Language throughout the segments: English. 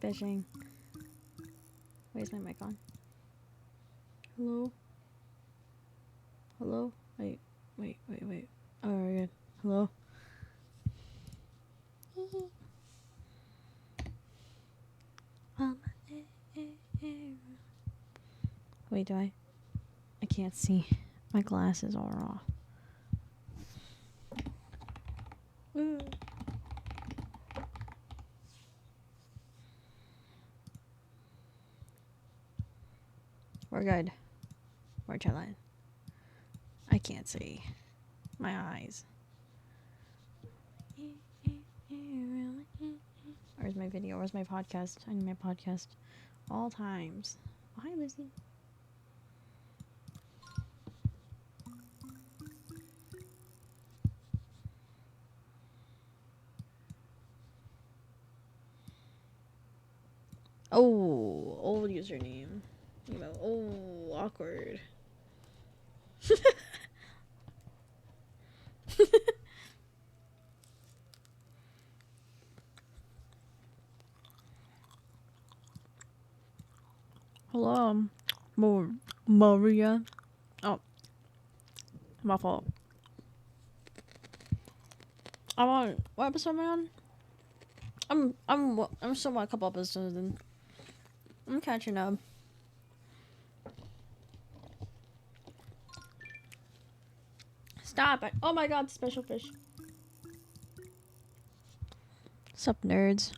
fishing. Where's my mic on? Hello? Hello? Wait. Oh, we're good. Hello? Wait, do I? I can't see. My glasses are off. We're good. We're chilling. I can't see. My eyes. Where's my video? Where's my podcast? I need my podcast. All times. Oh, hi, Lucy. Oh, old username. Oh, awkward. Hello, Maria. Oh, my fault. I'm on what episode am I on? I'm still on a couple episodes and I'm catching up. Stop it! Oh my God, special fish. Sup, nerds?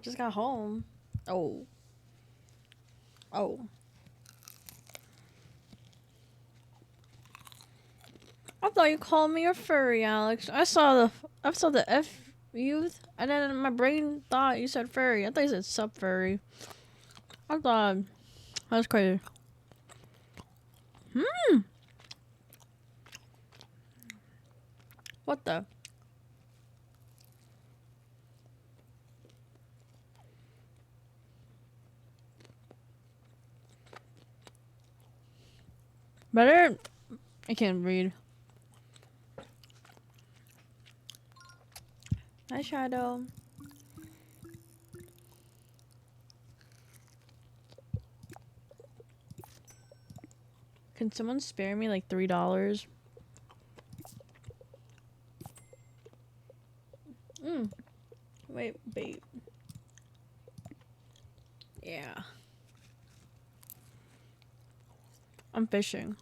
Just got home. Oh. I thought you called me a furry, Alex. I saw the F youth, and then my brain thought you said furry. I thought you said sup furry. I thought that was crazy. What the? Better? I can't read. Hi, Shadow. Can someone spare me like $3? Wait, bait. Yeah. I'm fishing.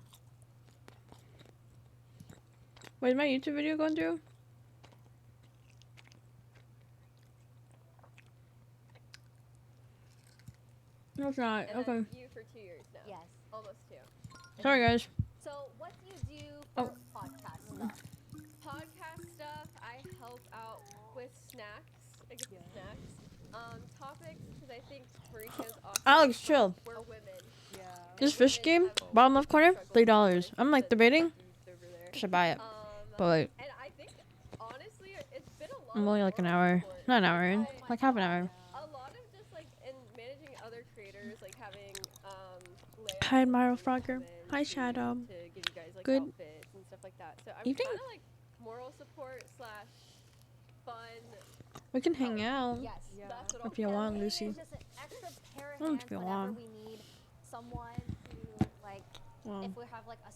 Wait, is my YouTube video going through? No, it's not. And Okay. then you for 2 years now. Yes. Almost 2. Sorry, guys. So what do you do for podcast stuff? Podcast stuff, I help out with snacks. I get the snacks. Topics, because I think Mauricio's awesome. Alex, chill. We're women. Yeah. This fish game, bottom left corner, $3. I'm like debating. Over there. Should buy it. But like, And I think, honestly, it's been a lot. I'm only like an hour. Not an hour in. Like half an hour. A lot of just like in managing other creators, like having Hi, Myro Frogger. Hi, Shadow. to give you guys like Good outfits and stuff like that. So I'm evening. kind of like moral support slash fun. We can hang out. Yes. That's what If you want, Lucy. It's just an extra pair of Oh, hands if you whenever want. we need someone to like. Well, If we have like a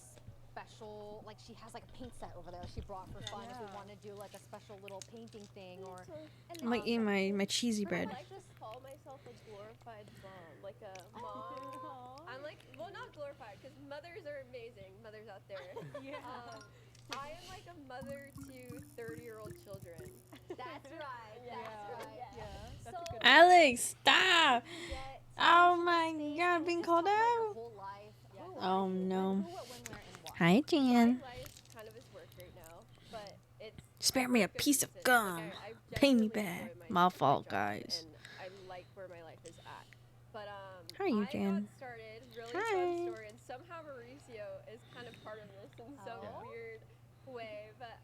special, like she has like a paint set over there she brought for fun. If we want to do like a special little painting thing or. I'm like eating my cheesy bread. I like to call myself a glorified mom, like a mom. I'm like, well, not glorified, because mothers are amazing. Mothers out there. I am like a mother to 30-year-old children. That's right. That's right. Yeah. So Alex, stop! you get Oh my God, being just called talk about your out. whole life. Who Oh are you? no. Who, what, when, where, and why. Hi, Jan. My life kind of is work right now, but it's Spare me a for good piece of reasons. gum. Like, I Pay me genuinely back. enjoy My my fault, job, guys. And I like where my life is at. But How are you, I Jan? got started, really Hi. fun story, and somehow Mauricio is kind of part of this in some Oh. weird way. But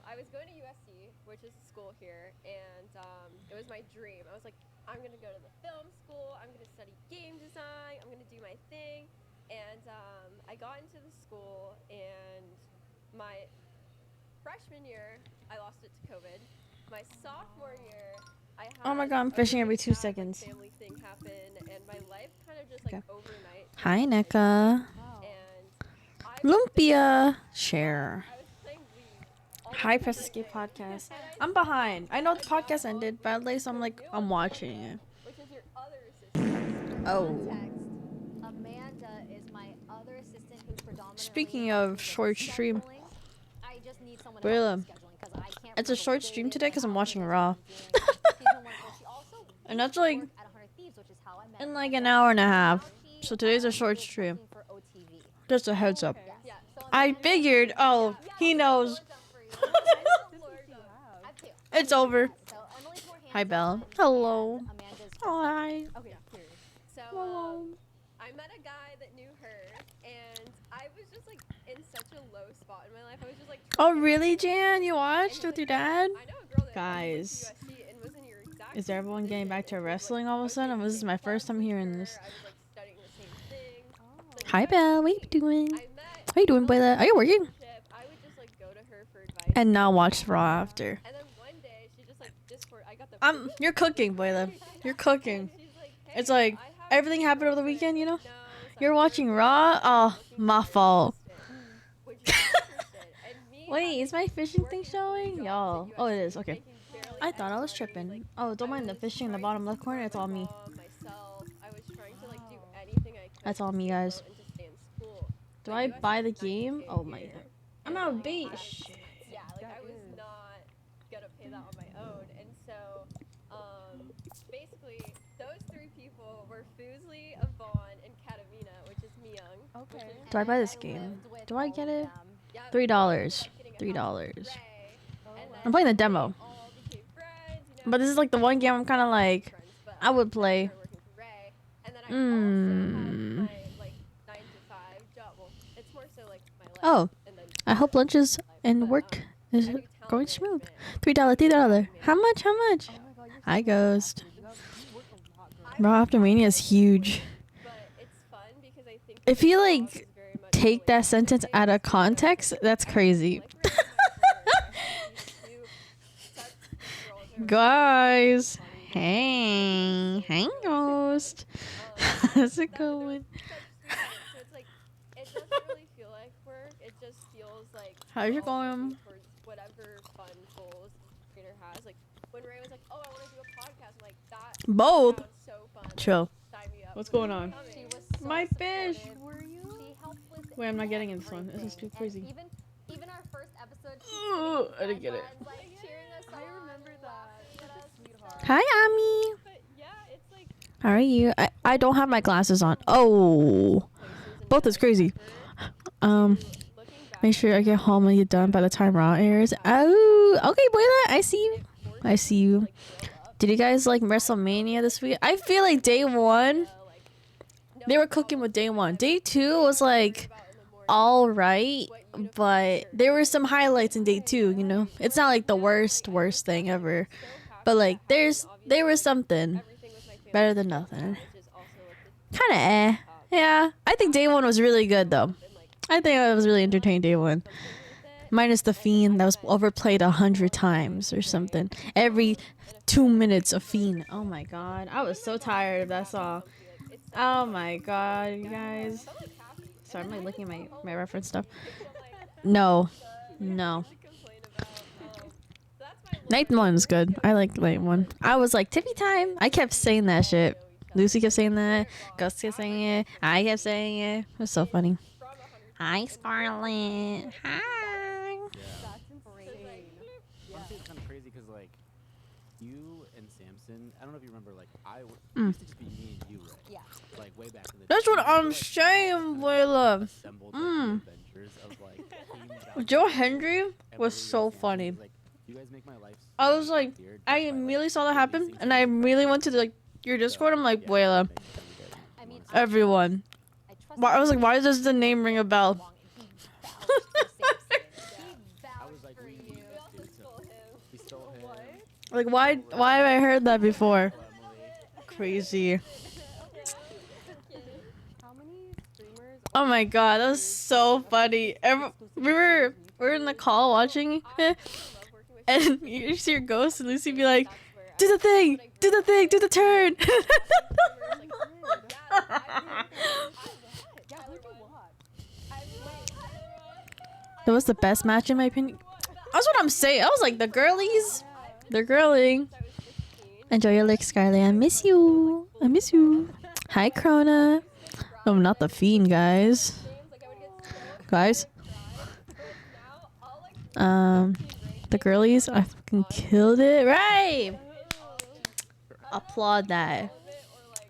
I was going to USC, which is a school here, and it was my dream. I was like, I'm gonna go to the film school. I'm gonna study game design. I'm gonna do my thing. And I got into the school, and my freshman year, I lost it to COVID. My sophomore year, I had Oh my god, I'm a fishing really every 2 sad, like, seconds. family thing happen, and my life kind of just like Okay. overnight. Hi, changed. NECA. Oh. And I've Lumpia. Share. I was playing Wii. All Hi, these Press different Escape things. podcast. And I'm saw behind. I know the a podcast download ended, but at link least I'm to a like, new I'm one, watching Amanda, it. which is your other assistant. For Oh. context, Amanda is my other assistant who predominantly Speaking helps of me with short stream. scheduling. I just need someone Really? to help with scheduling because I can't. It's a remember short what day stream it is, today what 'cause I'm hour watching it is, Raw. what I'm doing. She's been wonderful. She also And that's used to like work at 100 Thieves, which is how I met in like Amanda. an hour and a Now half. she, So today's a short is stream. working for OTV. Just a heads up. Okay. Yeah. So I Amanda- figured. Oh, Yeah, he I'll knows. load them for you. I'll load them. I have two. It's over. Yes, so Emily's more Hi, Belle. hands-on, Hello. and Amanda's Hi. okay, period. So I met a guy that knew her, and I was just like in such a low spot in my life. I was just like. Oh, trying to really, get Jan? and You he's watched like, with your "Yeah, dad? I know a girl that Guys. went to USC and was in your exact Is same everyone getting position, back to and she was, like, wrestling all of a sudden? coaching This is the my same first time class with hearing her. this. I was like studying the same thing. Like, Hi, Belle. What you doing? I met. How you doing, Bella? Are you working? I would just like go to her for advice. And now watch Raw after. And then one day she just like Discord. I got the. You're cooking, Bella. You're cooking. She's like, hey, It's like I have everything this happened over the girlfriend. weekend, you know? No, so You're I'm watching very Raw? Oh, looking my for an fault. assistant. Would you be interested? And me Wait, is my fishing thing working showing? three Y'all. jobs at Oh, it USC, is. Okay. making barely I thought I any was money, tripping. like, Oh, don't I mind the was fishing in the trying bottom to left corner. It's all support me. my mom, myself. I was trying to like do anything I could. That's all to me, stay guys. afloat and to stay in school. Do But I USC buy the is game? 90K a Oh my year, god. I'm and, out of like, bait. I- Shit. Yeah, like I was not gonna pay that on my own, and so basically those three people were Foosley, Avon, and Katamina, which is Myung. Okay. Do I buy this And game? lived with Do I all get of it? them. Yeah, $3. we ended up getting a $3. house with Ray, and then I'm playing the we demo. all became friends, you know, But this is like the one game I'm kind of like, friends, but I would then play. started working for Ray, and then I also had my like 9 to 5 job. Well, it's more so like my life. Oh, And then I hope lunches and work is I do going talent smooth. management. $3. How much? How much? Oh my god, you're Hi, so Ghost. active. You work a lot, girl. Raw After Mania is huge. But it's fun because I think If that you the like job is very much take that sentence relationship out of based, context, so that's I crazy. like Ray and my friend, these two such girls who are Guys, funny. hey, hey, Ghost. How's it going? So it's like it doesn't really feel like work. It just feels like How's we're it all going? working towards whatever fun goals the creator has. Like when Ray was like, "Oh, I want to do a podcast," I'm like, "That Both. sounds so fun." Like, Chill. sign me up. What's When going it's on? coming. She was so My fish. supportive. Were you? She helped with Wait, I'm not getting in this one. This is too everything. crazy. And even our first episode, she Ooh, I didn't get it. like cheering us on. I remember that. Sweetheart. Hi, Ami. But yeah, it's like How are you? I don't have my glasses on. Oh, both is crazy. looking back Make sure I get home and get done by the time Raw airs. Oh, okay, Boyla, I see you. I see you. Did you guys like WrestleMania this week? I feel like day one, they were cooking with day one. Day two was like all right, but there were some highlights in day two. You know, it's not like the worst thing ever, but like there was something better than nothing. Kind of eh. Yeah, I think day one was really good though. I think I was really entertained day one. Minus the Fiend that was overplayed 100 times or something. Every 2 minutes of Fiend. Oh my god. I was so tired of that song. Oh my god, you guys. Sorry, I'm like looking at my reference stuff. No. No. Night one's good. I like night one. I was like, Tippy time. I kept saying that shit. Lucy kept saying that. Gus kept saying it. I kept saying it. It was so funny. Hi, Scarlett. Hi. That's insane. Honestly, it's kind of crazy because like you and Samson, I don't know if you remember, like it Mm. used to just be me and you, right? Yeah. Like way back in the That's day. what We I'm used to, saying, Layla. assembled like, Mm. the adventures of like teams out Joe there, Hendry and was we so were saying, funny. like, you guys make my life I so was much like, easier just I by, like, immediately saw that doing happen, these things and that I you guys immediately do. went to like your Discord. I'm like, Yeah, Layla, makes sense that I mean, you I- everyone. I trust Why, I was him like, why does the name ring a bell? long, and he vouched for Samson. He I was vouched like, for we you. need this dude, so we stole him. Like, why have I heard that before? Emily. Crazy. How many streamers? Oh my god, that was so funny. We were in the call watching, and you see your ghost, and Lucy be like, Do the thing. Do the thing. Do the turn. That was the best match in my opinion. That's what I'm saying. I was like, the girlies. They're girling. Enjoy your lick, Skylar. I miss you. I miss you. Hi, Krona. Oh, not the fiend, guys. Guys. The girlies, I fucking killed it. Right. Applaud that.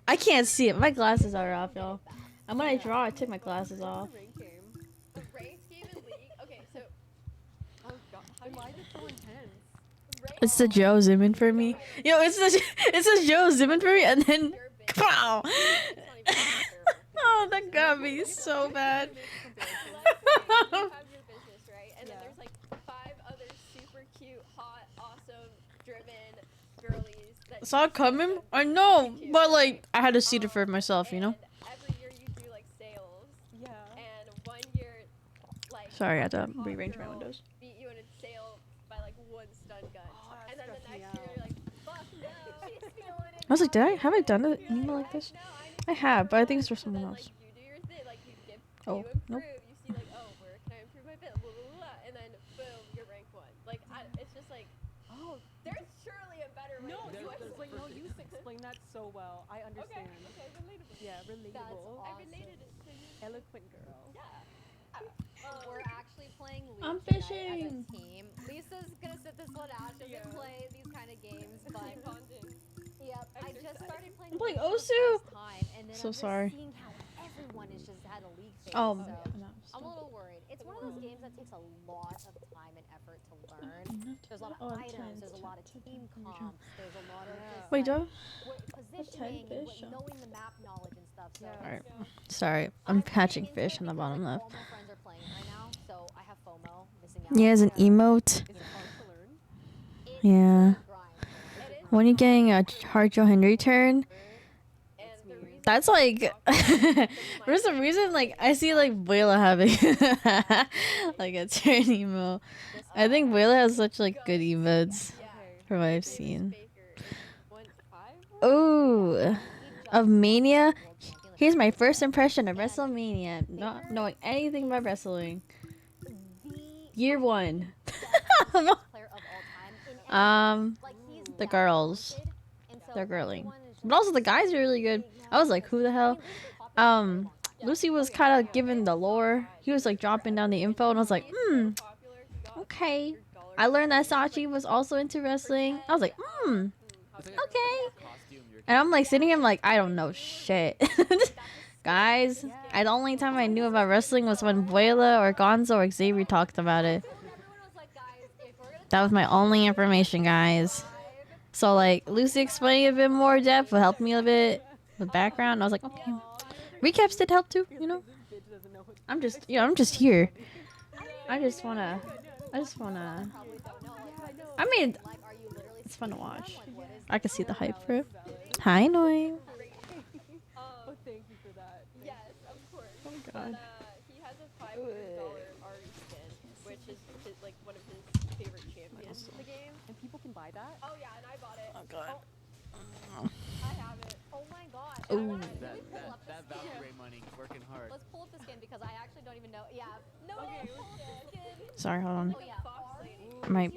I can't see it. My glasses are off, y'all. And when I draw, I take my glasses off. A ranked game in League? Okay, so. Oh god, why is it so intense? It's the Joe Zimmerman for me. Yo, it's the Joe Zimmerman for me, and then pow. Oh, that got me so bad. You have your business, right? And then there's like 5 other super cute, hot, awesome, driven girlies that Saw it coming? I know, but like I had to see it for myself, you know. every year you do like sales. Yeah. And one year, like. Sorry, I had to hot rearrange my girl windows. Beat you in a sale by like 1 stun gun. And then the next year you're like, fuck no. She's feeling it. I was like, have I done an email like this? I have, but I think it's for someone Then, else. like, you do your thing, like you give, Oh, you improve. nope. You see like, oh, where can I improve my bit? Blah, blah, blah, and then boom, you're rank 1. Like, it's just like, oh, there's surely a better way. No, to do it. like no, you explain that so well. I understand. Okay, relatable. Yeah, relatable. That's awesome. I related it to you. Eloquent girl. Yeah. We're actually playing League I'm tonight fishing. as a team. Lisa's gonna sit this one out. She doesn't play these kind of games, but yep, I just started playing. I'm playing League for the Osu. first time, and then So I'm just sorry. seeing how everyone has just had a League phase. Oh, so no, I'm a little worried. It's one of those games that takes a lot of time and effort to learn. There's a lot of items. There's a lot of team comps. There's a lot of just, Wait, like, Joe? positioning, and fish. knowing the map knowledge and stuff. So Alright. Sorry, I'm catching fish in the bottom left. all my friends are playing right now, so I have FOMO, missing out. He has an emote. Is it hard to learn? Yeah. Grind. When you getting a hard Joe Henry turn, And the reason that's like for some reason like I see like Wayla having like a turn emo. I think Wayla has such like good emotes from what I've seen. Ooh, of Mania. Here's my first impression of WrestleMania. Not knowing anything about wrestling. Year 1. Player of all time. The girls. They're girling. But also the guys are really good. I was like, who the hell? Lucy was kind of giving the lore. He was like dropping down the info, and I was like, okay. I learned that Sachi was also into wrestling. I was like, okay. And I'm like sitting here, I'm like, I don't know shit. Guys, the only time I knew about wrestling was when Buela or Gonzo or Xavier talked about it. That was my only information, guys. So like Lucy explaining a bit more depth will help me a bit with background. And I was like, okay. Recaps did help too, you know. I'm just here. I mean, it's fun to watch. I can see the hype for it. Hi, Noi. Oh, thank you for that. Yes, of course. Oh my god. He has a $500 Ari skin, which is like one of his favorite champions in the game. And people can buy that? Oh yeah, and I bought it. Oh god. I have it. Oh my god. Ooh. That Valkyrie money, working hard. Let's pull up the skin because I actually don't even know. Yeah. No, pull up the skin. Sorry, hold on. Oh yeah. Fox lady. My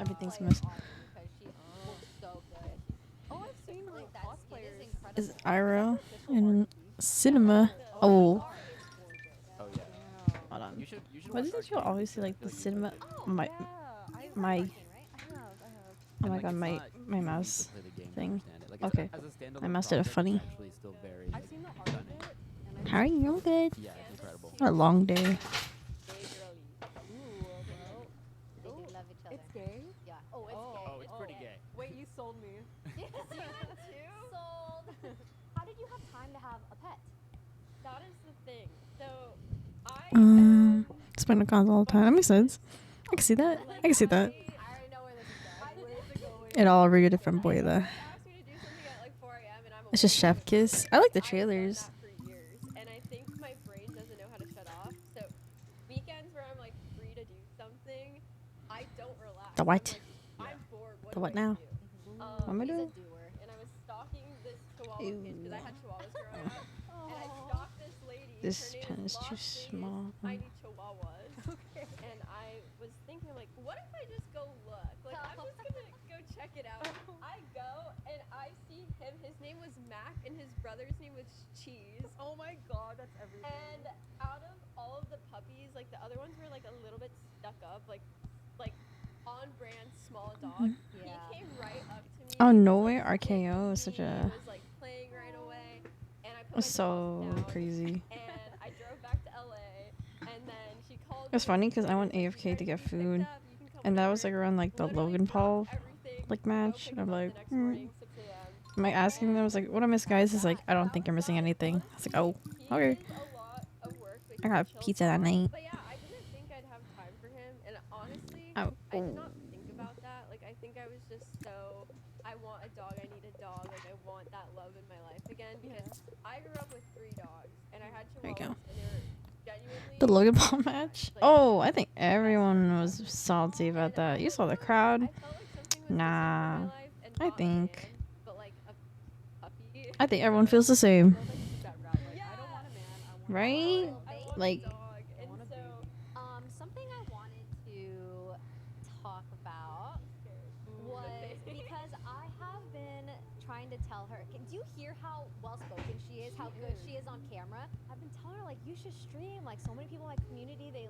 everything's a mess. Because she looks so good. Oh, I've seen Like that skin cosplayers. is incredible. Is Iro in cinema? Oh, Oh yeah. hold on. You should Why watch doesn't you Arcane. always see like the cinema? Oh, My, yeah. my, I have. oh my god, my mouse thing. Okay. My mouse did a funny. I've seen the art of it. And How are you? Good. Yeah, it's incredible. What a long day. They love each other. It's gay? Yeah. Oh, it's Oh. gay. Oh, it's pretty gay. Wait, you sold me. Sold. How did you have time to have a pet? That is the thing. So I Spend a console all the time. That makes sense. I can see that. I can see that. I already know where this is going. It all rooted from Boyla. asked me to do something at like 4 a.m. and I'm It's just Chef Kiss. I like the I've done trailers. that for years, and I think my brain doesn't know how to shut off. So weekends where I'm like free to do something, I don't relax. The what? I'm bored. The what now? What am I He's a doing? doer. and I was stalking this Chihuahua page because I had Chihuahuas growing up. And I Aw. stalked this lady. This Her name pen is is too Las Vegas small. Tiny Chihuahuas. Okay. And I was thinking, like, what if I just go look? Like, I'm just gonna go check it out. I go and I see him. His name was Mac, and his brother's name was Cheese. Oh my god, that's everything. And out of all of the puppies, like the other ones were like a little bit stuck up, like on brand small dog. Yeah. He came right up to me. Oh, He was, nowhere? like, RKO is sniffing such me, a- was like playing right away, and I put That's my so paws down, crazy. and I drove back to LA, and then she called. It's me, funny because I and went was like, AFK "You to guys get be picked food, up, you can come and that was whenever." like around like the Literally Logan Paul dropped everything like to go match, pick and him I'm up like, the next morning, 6 a.m. am I asking them? I was like, what I miss, guys? He's like, I don't think you're missing anything. I was like, oh, He okay. is a lot of work, but I he's got a chill pizza that dog. night. But yeah, I didn't think I'd have time for him, and honestly, Oh. I did not think about that. Like, I think I was just so, I want a dog, I need a dog, like, I want that love in my life again, because I grew up with 3 dogs, and I had There you Chihuahuas, go. and they were genuinely The Logan Paul the match? best. Like, Oh, I think everyone was salty about and that. I You don't saw the know, crowd? I felt like something was missing Nah, from my life, and I not a think. man, but like a puppy. I think everyone feels the same. Girl that keeps that route. Like, I don't want a man. I want Right? I want Like- a dog, and want a so Something I wanted to talk about was because I have been trying to tell her. Do you hear how well spoken she is? How good she is on camera? I've been telling her like you should stream. Like so many people in my community, they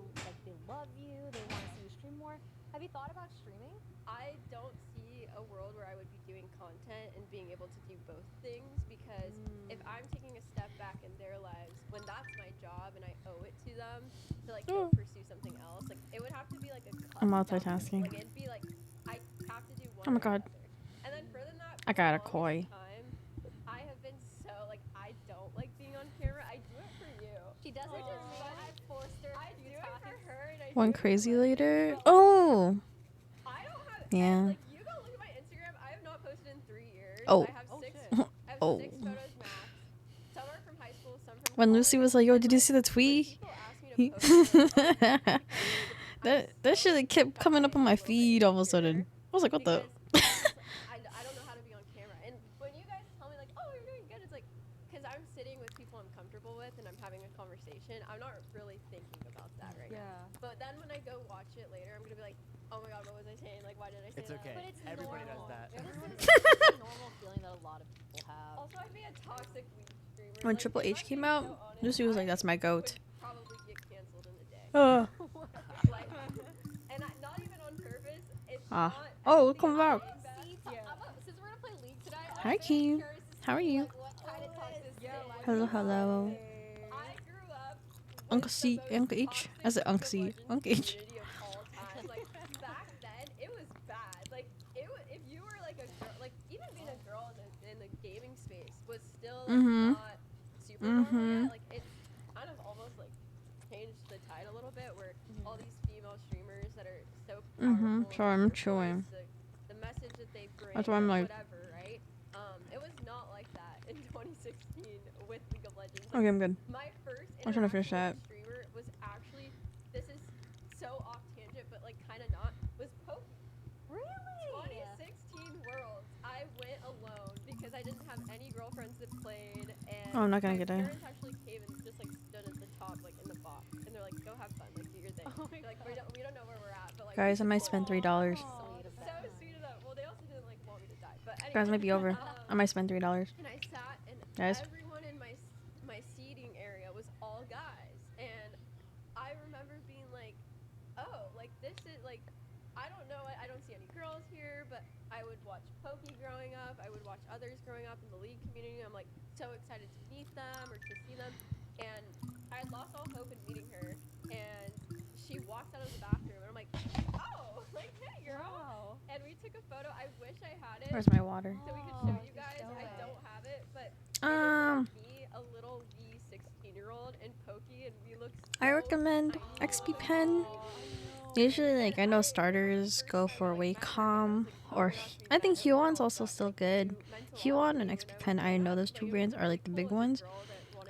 love you. They want to see you stream more. Have you thought about streaming? I don't see a world where I would be doing content and being able to do both things, because if I'm taking a step back in their lives when that's my job and I owe it to them to like go pursue something else, like it would have to be like a cut I'm down. multitasking. Like it'd be like I have to do one. Oh my or the God. other. And then further than that, I for the got a longest koi. time, I have been so like I don't like being on camera. I do it for you. She does it Which for is me. fun. I forced her. I do it for her, and I One do it for crazy other later. people, but, like, Oh, I don't have. Yeah. Like you go look at my Instagram. I have not posted in 3 years. Oh. I have Oh, 6. shit. I have Oh. 6 photos max. Some are from high school. Some from. when Lucy was like, "Yo, did you see the tweet?" That shit like, kept coming up on my feed all of a sudden. I was like, "What the?" I don't know how to be on camera. And when you guys tell me like, "Oh, you're doing good," it's like, because I'm sitting with people I'm comfortable with and I'm having a conversation. I'm not really thinking about that right now. Yeah. But then when I go watch it later, I'm gonna be like, "Oh my god, what was I saying? Like, why did I say It's that?" okay. But it's Everybody normal. does that. This is a normal feeling that a lot of people have. Also, I'd be a toxic weed streamer. When like, Triple if H I'm came being out, so honest, Lucy was like, I "That's my goat." would probably get canceled in a day. Like, and not even on purpose. It's Ah. not. Oh, anything come back. I'm bad. See, since we're gonna play League today, Hi, I'm very Keem. curious to How are see, you? like, what kind of toxicity. Yeah, like, Hello, hello. I grew up with Uncle the C, most Uncle H. toxic I said League Uncle of C, Legends Uncle H. community of all time. Like back then, it was bad. Like if you were like a girl, like even being a girl in the gaming space was still like, not super normal yet. Like it's kind of almost like changed the tide a little bit, where all these female streamers that are so powerful. Sorry, I'm their chewing. voice, the message that they bring, That's why I'm like- whatever, right? It was not like that in 2016 with League of Legends. Okay, I'm good. My first I'm trying to finish interaction that. with a streamer was actually, this is so off tangent, but like kind of not, was Poke. Really? 2016 Worlds, I went alone because I didn't have any girlfriends that played, and Oh, I'm not gonna my get it. parents actually came and just like stood at the top, like in the box, and they're like, "Go have fun, like do your thing." They're like, we don't know where we're at, but like. Guys, I we might support spend you." $3. Sweet of So them. sweet of them. Well, they also didn't like want me to die, but anyway. Guys, it might be over. I might spend $3. And I sat, and Guys? everyone in my seating area was all guys, and I remember being like, "Oh, like this is like, I don't know, I don't see any girls here," but I would watch Pokey growing up. I would watch others growing up in the League community. I'm like so excited to meet them or to see them, and I had lost all hope in meeting her. And she walked out of the bathroom, and I'm like, "Oh, like hey girl," Wow. and we took a photo. I wish I had it. Where's my water? So we could show you Oh, guys. show I it. don't have it, but me, a little wee 16-year-old, and Pokey, and we look. I so recommend tiny. XP Pen. Usually, like, I know starters go for Wacom, or I think Huon's also still good. Huon and XP Pen, I know those two brands are like the big ones.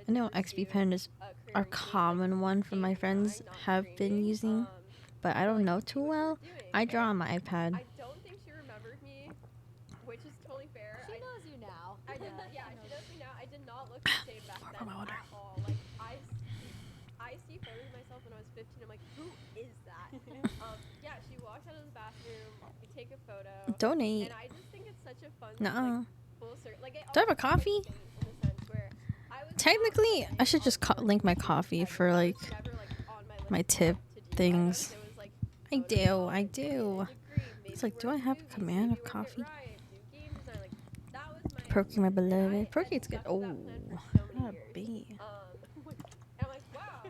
I know XP Pen is a common one from my friends have been using, but I don't know too well. I draw on my iPad. I don't think she remembered me, which is not look the same back then my water. at all. Like I see photos of myself when I was 15. I'm like, who is that? Yeah, she walks out of the bathroom. We take a photo. Donate. And I just think it's such a fun Nuh-uh. like full circle. Like it Do I have a almost coffee? makes sense in the sense where I was Technically, I should just link my coffee for like never like on my list my tip to do things. It was like I go to do. college, I get a do. degree, It's maybe like, do work I in have movies, command maybe of work at coffee? Riot, do game design. Like that was my Perky, my ambition, and beloved. I had Perky's good. stuck to Oh, that plan for so many not a years. bee. And I'm like, wow.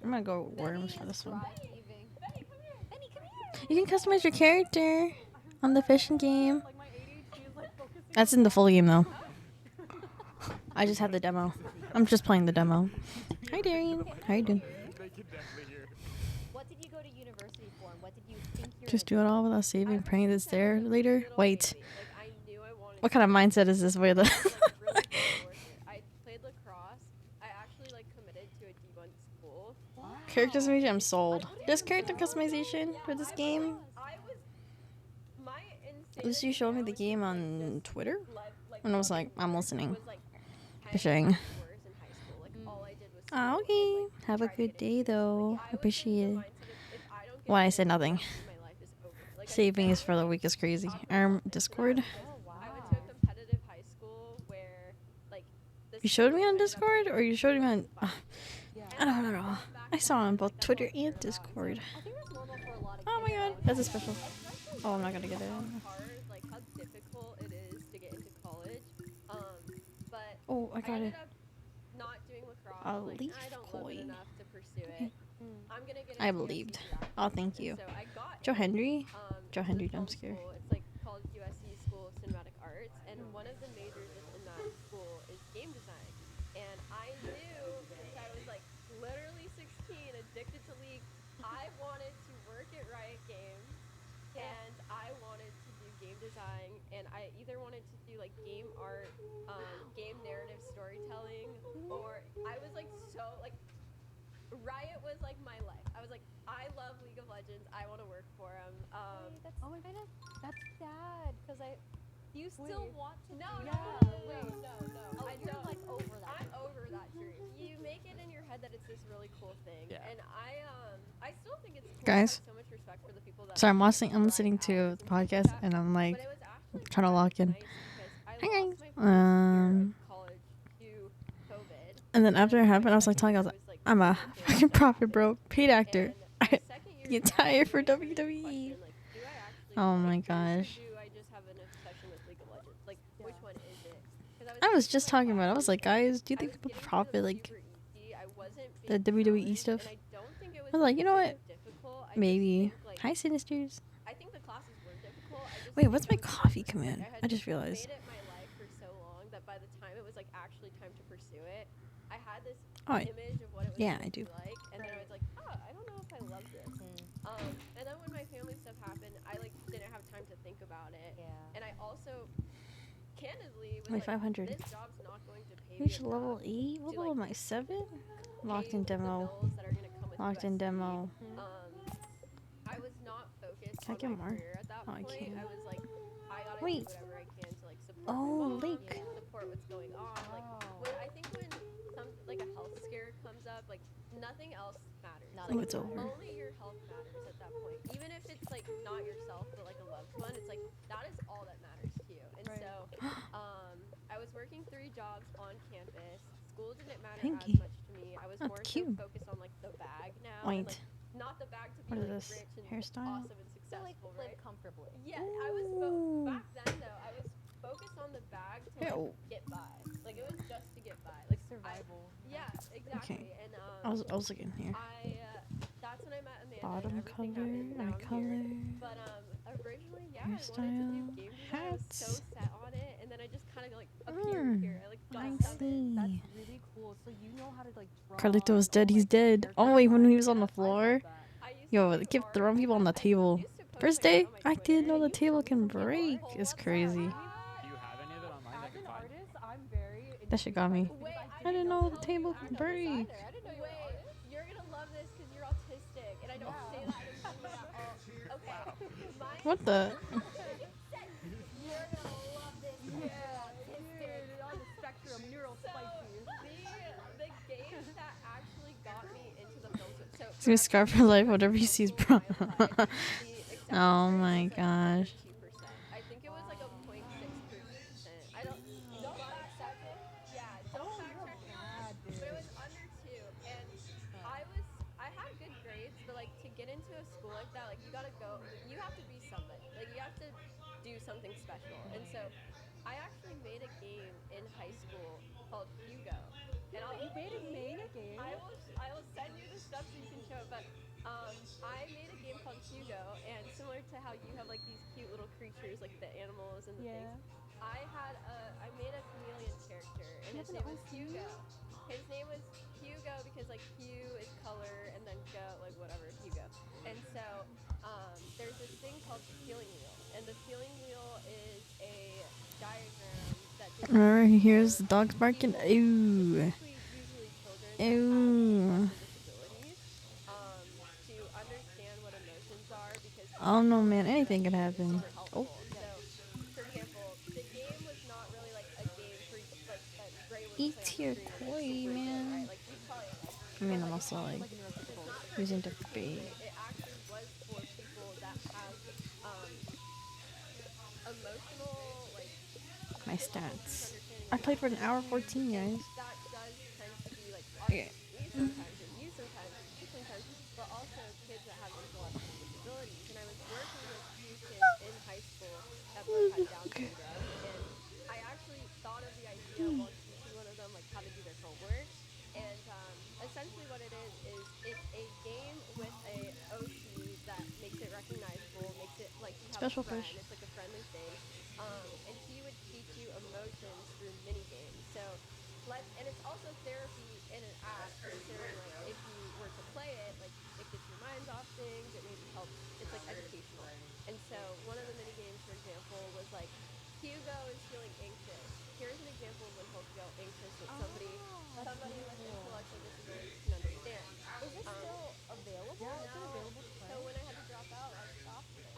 I'm gonna go worms for this one. Thriving. Benny, come here. Benny, come here. You can customize your character on the fishing game. Like my ADHD is like focusing. That's in the full game though. I just have the demo. I'm just playing the demo. Hi Darian. How you doing? They can definitely hear. What did you go to university for? And what did you think you were Just do gonna it all without saving, praying it's there later. Wait. Like I knew I wanted. What kind of mindset is this with? I was, like, really good at work. I played lacrosse. I actually like committed to a D1 school. Character customization, I'm sold. There's character customization for this game. I was my At least you showed me the game on Twitter. And I was like, I'm listening. was like Fishing. in high school. Like all I did was Ah, okay. Have a good day though. Appreciate it. Why I said nothing. Saving is for the weak is crazy. Discord. Oh wow. I went to a competitive high school where like the You showed me on Discord, or you showed me on? Yeah. I don't know. I saw it on both Twitter and Discord. I think that's normal for a lot of Oh my kids god, nowadays. that's a special. Oh, I'm not gonna get it. hard, like how difficult it is to get into college. But Oh, I I got ended it. up not doing lacrosse. A Like, leaf I don't love coin. it enough to pursue it. I'm gonna get. I into believed. USC after. Oh, thank you. So I got Joe in. Henry. Joe It's a Henry film jump scare. school. It's like called USC School of Cinematic Arts, and one of the majors in that school is game design. And I knew since I was like literally 16, addicted to League, I wanted to work at Riot Games, and I wanted to do game design, and I either wanted to do like game art, game narrative storytelling, or I was like so like. Riot was like my life. I was like, I love League of Legends. I want to work for them. Wait, that's kind of that's sad because I. Do you still Wait. want to? No, do no, that? no, no. Oh, I you're don't. like over that. I'm over that dream. You make it in your head that it's this really cool thing, Yeah. and I still think it's cool. Guys. I have so much respect for the people that. So I'm listening. I'm grind listening to hours the and podcast, stuff, and I'm like, but it was actually trying to lock in. nice because I Hi, lost guys. my first year of college to COVID. and then after it happened, I was like telling, I was like, I'm a fucking profit bro, paid actor. I get tired for WWE. Oh my gosh. Do I just have an obsession with League of Legends? Like, which one is it? 'Cause I was just talking about it. I was like, guys, do you think people profit like the WWE stuff? I was like, you know what? Maybe. Hi, Sinisters. I think the classes were difficult. I just Wait, think what's I my was coffee like, command? had I just realized. made it my life for so long that by the time it was like actually time to pursue it, I had this Oh, image of what it was yeah, going I do. to be like, and then I was like, oh, I don't know if I love this. And then when my family stuff happened, I like didn't have time to think about it. Yeah. And I also, candidly, was My like, 500. this job's not going to pay me Reach enough level 8? What to, level like, am I? 7? pay Locked in the demo. bills that are gonna come with Locked in USC. demo. I was not focused Can I on get my more? career at that Oh, I point. can't. I was like, I gotta Wait. do whatever I can to like support Oh, my mom, Lake. support what's going on. Like, when I think when some like a health scare comes up, like nothing else matters. Nothing Like, it's over. Only your health matters at that point. Even if it's like not yourself, but like a loved one, it's like that is all that matters to you. And Right. so, I was working 3 jobs on campus. School didn't matter Thank as you. much to me. I was That's more so cute. focused on like the bag now. and, Wait. like, not the bag to be What is like this? rich and Hairstyle? awesome and So like successful, live right? comfortably. Yeah, I was Ooh. back then though. I was focused on the bag to like, Ew. get by. Like it was just to get by. Like Survival. yeah, exactly. And I was looking here. that's when I met Amanda. Bottom and everything color, happened eye down here. color. But originally, yeah, I wanted to do Hairstyle, game design. I was so hats. set on it, and then I just kind of like appeared here. I like got I summoned. That's see. really cool. So you know how to like draw. Carlito's and dead, all, he's like, dead. character Oh, wait, when design. he was on the I love floor. that. I used Yo, to they do keep art throwing people on the I table. used to post First my art day, on my I didn't know Twitter. the table can People break. pull It's up crazy. Do you have any of it online that As can an find? artist, I'm very. That shit got me. intrigued by Wait, this because I didn't know the tell you table I'm could a break. designer. I didn't know you were an artist. You're gonna love this because you're autistic, and I don't say that in a mean way at all. Okay. What the? You're gonna love this. He's gonna scarf for life, whatever he sees, bro. Oh my gosh. 2%. I think it was like a 0.6%. Don't fact check it. Yeah, don't fact check it. But it was under 2, and I had good grades, but like to get into a school like that, like you have to be somebody. Like you have to do something special. And so I actually made a game in high school called Hugo. And You made a game? I will send you the stuff so you can show it. But I made a game called Hugo, and similar to how you have like these cute little creatures, like the animals and the Yeah. things, I made a chameleon character, and his have an name was OC? Hugo. His name was Hugo because like hue is color, and then go like whatever Hugo. And so there's this thing called the feeling wheel, and the feeling wheel is a diagram that Whenever he hears the dogs barking, ew. usually children that Ew. have disabilities, to understand what emotions are because Oh no, man, anything could happen. super Oh, helpful. So, for example, the game was not really like a game for like that Gray would eat play on your the screen and toy, it's super good, man. right? Like you probably I mean, I'm also like it's not for using kids, different bait. It actually was for people that have emotional like My difficulties stats. understanding I played for an hour 14, guys. that does tend to be like Okay. me sometimes and you sometimes, me sometimes, but also kids that have intellectual disabilities. And I was working with two kids in high school that both had Down syndrome, and I actually thought of the idea while teaching one of them like how to do their homework. And essentially, what it is it's a game with a OC that makes it recognizable, makes it like you have Special a friend. fish. It's like a friendly thing, and he would teach you emotions through mini games. So and it's also therapy in an app, considering like if you were to play it, like it gets your minds off things, it maybe helps, it's like educational. And so one of the mini games, for example, was like Hugo is feeling anxious. Here's an example of when he'll feel anxious with somebody with intellectual disabilities can understand. Is it still available? Yeah, it's No. available to So play. when I had to drop out, I stopped it.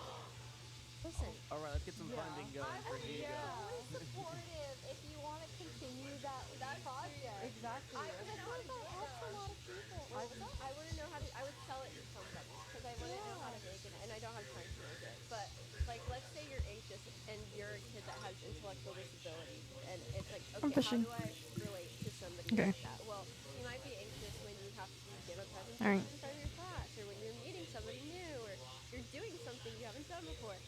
Listen, All right, let's get some funding going for Hugo. always supportive if you want to continue that project. Exactly. I wouldn't know how to do it. Helps a lot of people. I wouldn't know how to. I would sell it to somebody because I wouldn't know how to make it, and I don't have time to make it. But like, let's say you're anxious and you're a kid that has intellectual disabilities, and it's like, I'm okay, how fishing. do I relate to somebody Okay. like that? Well, you might be anxious when you have to give a presentation Alright. in front of your class, or when you're meeting somebody new, or you're doing something you haven't done before.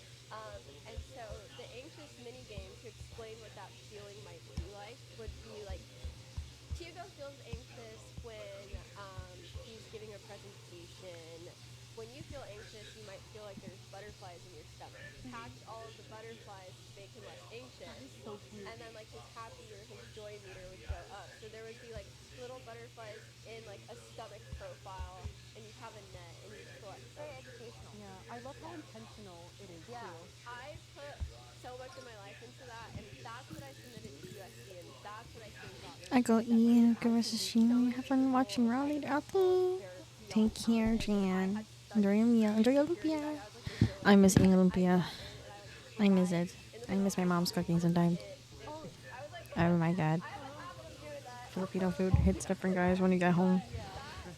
And so the anxious mini game to explain what that feeling might be like would be like Hugo feels anxious when he's giving a presentation. When you feel anxious, you might feel like there's butterflies in your stomach. Catch all of the butterflies to make him less anxious. So cute. And then like his happy or his joy meter would go up. So there would be like little butterflies in like a stomach profile, and you have a net and you collect them. Very educational. Yeah, I love how intentional it is Yeah. too. I put so much of my life into that, and that's what I submitted to USC, and that's what I think got me. I go eat. Give us a stream. Have fun watching Raleigh Apple. Take care, Jan. Enjoy your meal. Enjoy your lumpia. I miss eating lumpia. I miss it. I miss my mom's cooking sometimes. Oh my god. Filipino food hits different, guys, when you get home.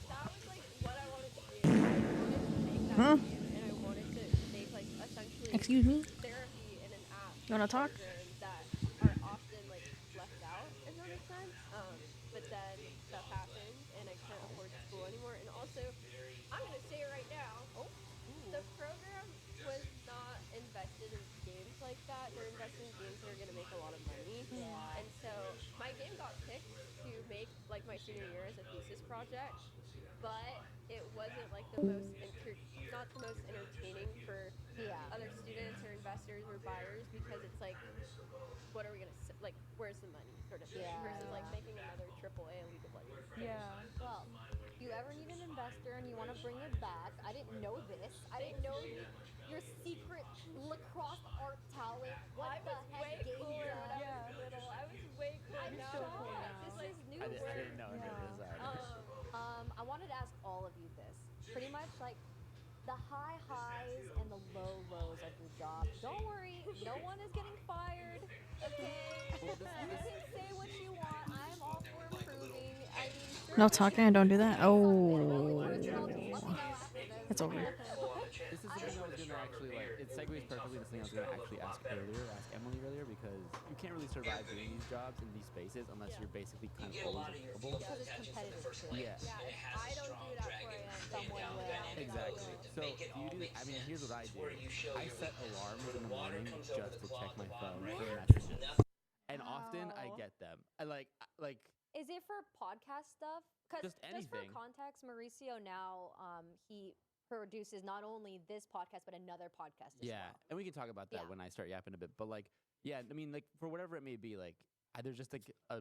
That was like what I wanted to do. I wanted to make that Huh? game, and I wanted to make like essentially Excuse me? therapy in an app. You wanna talk? children that are often like left out, if that makes sense. But then stuff happened, and I couldn't afford school anymore. And also, I'm gonna say it right now. The program was not invested in games like that. They're invested in games that are gonna make a lot of money. Yeah. And so my game got picked to make like my senior year as a thesis project, but it wasn't like the most not the most entertaining for Yeah. other students or investors or buyers, because it's like, what are we gonna like? Where's the money, sort of thing, Yeah. versus like making another AAA League of Legends. Yeah. Well, if you ever need an investor and you want to bring it back, I didn't know this. I didn't know your secret lacrosse art talent. What the heck game cooler is when that? I was little. I was way cooler. I'm now. so cool shocked. now. This is new I didn't word. know any of this either. I wanted to ask all of you this. Pretty much like the high highs and the low lows of your job. Don't worry, no one is getting fired. Okay? Well, You can say what you want. I'm all for improving. I mean, No certainly talking, I don't do that. something Oh. really personal to looking It's over. This is something I was gonna actually like. It segues perfectly into something I was gonna actually ask Emily earlier, because you can't really survive doing these jobs in these spaces unless you're basically kind of always available. Because it's competitive too. Yeah. Yeah, if I don't do it at 4 a.m., Someone will. Exactly. So do you do? I mean, here's what I do. I set alarms in the morning just to check my phone for messages, and often I Wow. get them. I like Is it for podcast stuff? Because Just just for anything. context, Mauricio now he produces not only this podcast but another podcast as yeah, well. and we can talk about that Yeah. when I start yapping a bit. But like, yeah, I mean, like for whatever it may be, like there's just like a.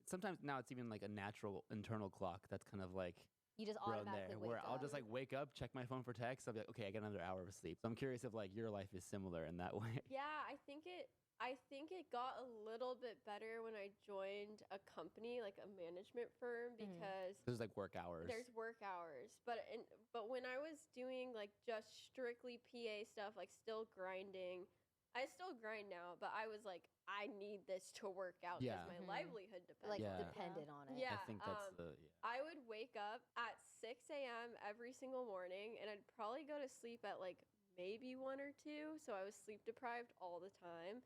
Sometimes now it's even like a natural internal clock that's kind of like You just thrown automatically there, wake where up. I'll just like wake up, check my phone for text. I'll be like, okay, I got another hour of sleep. So I'm curious if like your life is similar in that way. yeah, I think it got a little bit better when I joined a company, like a management firm, Mhm. because There's like work hours. there's work hours. But when I was doing like just strictly PA stuff, like still grinding, I still grind now, but I was like, I need this to work out because Yeah. my Mhm. livelihood depends like on it. dependent on it. Yeah. I think that's the yeah. I would wake up at 6 a.m. every single morning, and I'd probably go to sleep at like maybe 1 or 2. So I was sleep deprived all the time.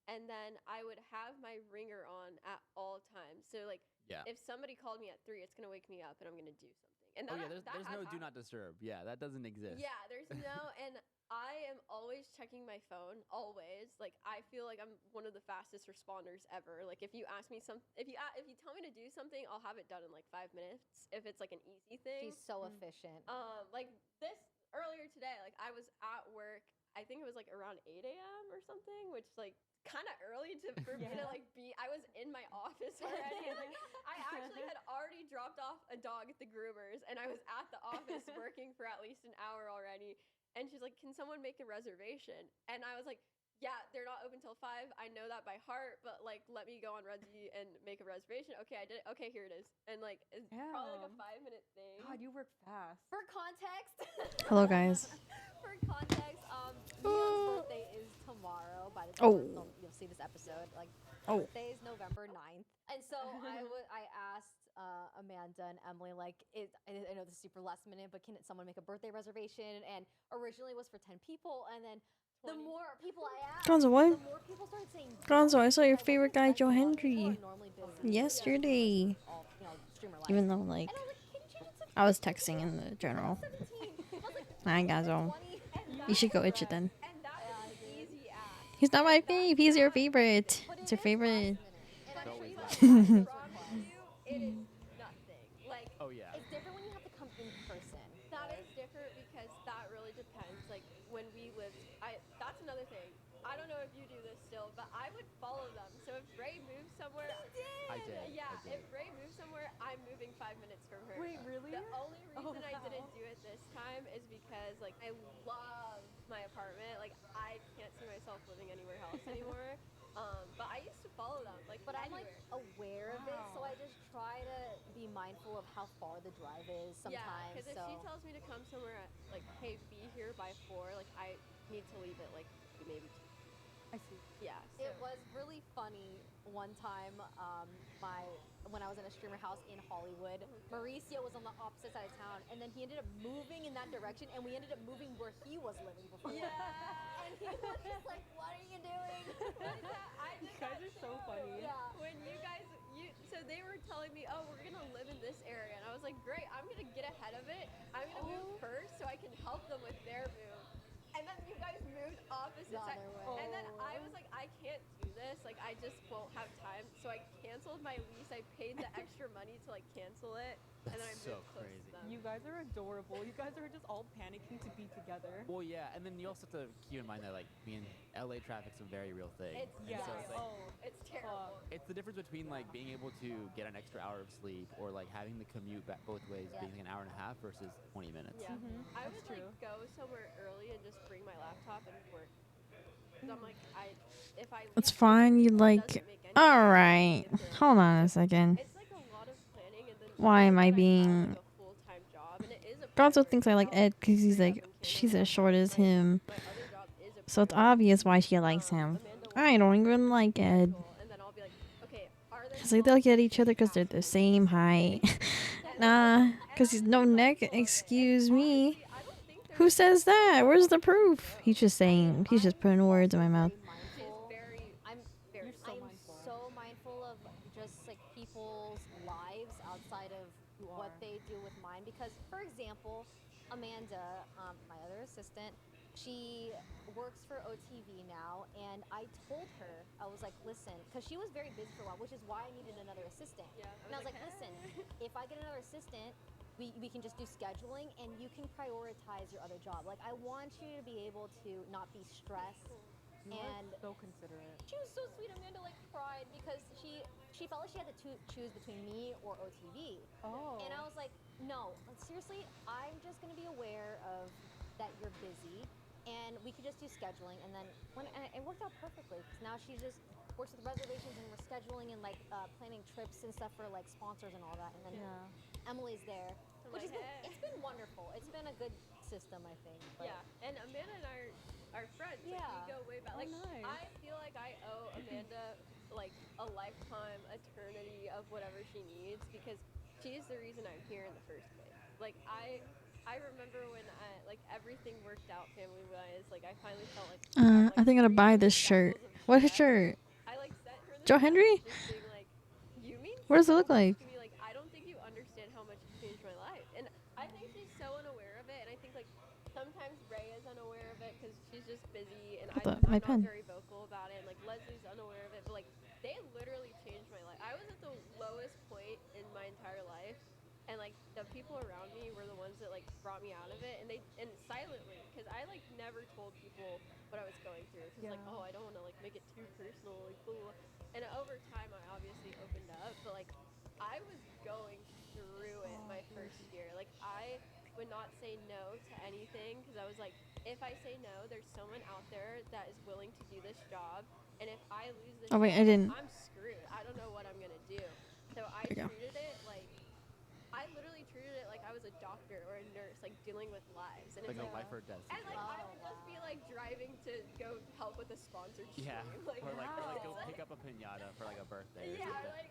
And then I would have my ringer on at all times. So like Yeah. if somebody called me at 3, it's gonna wake me up, and I'm gonna do something. And Oh that, yeah, there's that there's has no do happened. not disturb. Yeah, that doesn't exist. Yeah, there's no, and I am always checking my phone, always. Like I feel like I'm one of the fastest responders ever. Like if you ask me if you tell me to do something, I'll have it done in like 5 minutes if it's like an easy thing. She's so efficient. Like this earlier today, like I was at work. I think it was like around 8 a.m. or something, which like kind of early for me to like be. I was in my office already. Like I actually had already dropped off a dog at the groomers, and I was at the office working for at least an hour already. And she's like, "Can someone make a reservation?" And I was like, "Yeah, they're not open till 5. I know that by heart, but like, let me go on Redzi and make a reservation." Okay, I did it. Okay, here it is. And like, it's probably like a Damn. 5-minute thing. God, you work fast. For context. Hello, guys. For context, Leon's birthday is tomorrow. By the time Oh. you'll see this episode, like Oh. birthday is November 9th. And so I asked Amanda and Emily, like, I know this is super last minute, but can someone make a birthday reservation? And originally it was for 10 people, and then the 20. more people I asked, Gonzo, what? the more people started saying Gonzo, I saw your wasn't favorite guy, Joe expecting a lot of people Henry, are normally busy yesterday. all, streamer life. Even though, like, And I was like, can you change it to I was texting in the general. 17? I was like, Hi, Gonzo. 20? You should go itch it then. And that is an easy ask. He's not my fave. He's your favorite. But It's your it is favorite. last minute. And always I last promise You, it is nothing. Like Oh yeah. it's different when you have to come in person. that is different because that really depends. Like when we lived, that's another thing. I don't know if you do this still, but I would follow them. So if Ray moves somewhere, I did. yeah, I did. if Ray moves somewhere, I'm moving 5 minutes from her. Wait, really? The only Oh, reason I didn't wow. do it this time is because like I love my apartment. Like I can't see myself living anywhere else anymore. But I used to follow them. Like But I'm like anywhere. aware of it, so Wow. I just try to be mindful of how far the drive is Yeah, sometimes. because if so she tells me to come somewhere at, like, hey, be here by 4, like, I need to leave at, like, maybe 2. I see. Yeah. it was really funny one time. When I was in a streamer house in Hollywood, Mauricio was on the opposite side of town, and then he ended up moving in that direction, and we ended up moving where he was living before. Yeah. And he was just like, "What are you doing?" I did You guys that are so too. funny. Yeah. When you guys, so they were telling me, oh, we're gonna live in this area, and I was like, great, I'm gonna get ahead of it. I'm gonna move first so I can help them with their move. And then you guys moved opposite The sides. other way. And then I was like, I can't do this. Like, I just won't have time. So I canceled my lease. I paid the extra money to like cancel it, and then I That's moved so close crazy. to them. You guys are adorable. You guys are just all panicking to be together. Well, yeah, and then you also have to keep in mind that like being LA traffic's a very real thing. It's And Yeah. so it's, like, Oh. It's terrible. it's the difference between like being able to get an extra hour of sleep or like having the commute back both ways Yeah. being like an hour and a half versus 20 minutes. Yeah. I That's would true. like go somewhere early and just bring my laptop and work. 'Cause I'm like, if I It's leave fine. You early, it like. doesn't make any All sense. right. If they're- Hold on a second. It's like a lot of planning, and then Why am now I that have, being- like, a full-time job, and it is a Gonzo primary thinks I like job, Ed because he's bring like, up in she's Canada. as short as My- him. my other job is a So it's primary. obvious why she likes him. Amanda will I don't even like Ed. schedule, and then I'll be like, okay, are there Because they slots look at for each other because they're the same height. And Nah, and because he's no I'm neck. mindful of it. And Excuse me. honestly, I don't think there's Who says that? Where's the proof? He's just saying. He's just putting words in my mouth. She's very, I'm very. You're so I'm mindful. so mindful of just like people's lives outside of You what are. they do with mine. Because, for example, Amanda, my other assistant, she works for OTV now, and I told her, I was like, listen, because she was very busy for a while, which is why I needed another assistant. Yeah, And I was like, listen, if I get another assistant, we can just do scheduling and you can prioritize your other job. Like, I want you to be able to not be stressed. You And are so considerate. she was so sweet. Amanda like cried because she felt like she had to choose between me or OTV. Oh. And I was like, no, like, seriously, I'm just gonna be aware of that you're busy, and we could just do scheduling. And then and it worked out perfectly because now she just works with reservations and we're scheduling and like planning trips and stuff for like sponsors and all that. And then Yeah. Emily's there, I'm which like, has been "Hey." it's been wonderful. It's been a good system, I think. But Yeah, and Amanda and I are friends. Like, Yeah. we go way back. Oh, Like, nice. I feel like I owe Amanda like a lifetime, eternity of whatever she needs because she's the reason I'm here in the first place. Like, I remember when everything worked out family wise. Like, I finally felt like I think I'm gonna buy 300 this shirt. bowels of What stress. shirt? I like sent her this Joe message Henry? just being like, you mean What does it so look much like? to me. Like, I don't think you understand how much you changed my life. And I think she's so unaware of it. And I think like sometimes Ray is unaware of it because she's just busy, and Hold up, I'm my not pen. very vocal about it. And like Leslie's unaware of it, but like they literally changed my life. I was at the lowest point in my entire life, and like the people around me were the ones that like brought me out of it, and silently, because I like never told people what I was going through, because like, Yeah. oh, I don't want to like make it too personal, like blah, blah, blah. And over time I obviously opened up, but like I was going through it my first year. Like, I would not say no to anything because I was like, if I say no, there's someone out there that is willing to do this job, and if I lose this Oh wait, I job, didn't. I'm screwed. I don't know what I'm gonna do. So I There you go. treated it like I literally treated it like I was a doctor or a nurse, like dealing with lives. And Like it's a like, life or death and like I situation. would just be like driving to go help with a sponsored stream. Yeah. Like, Or like it's go like- pick up a pinata for like a birthday. yeah, Or or like,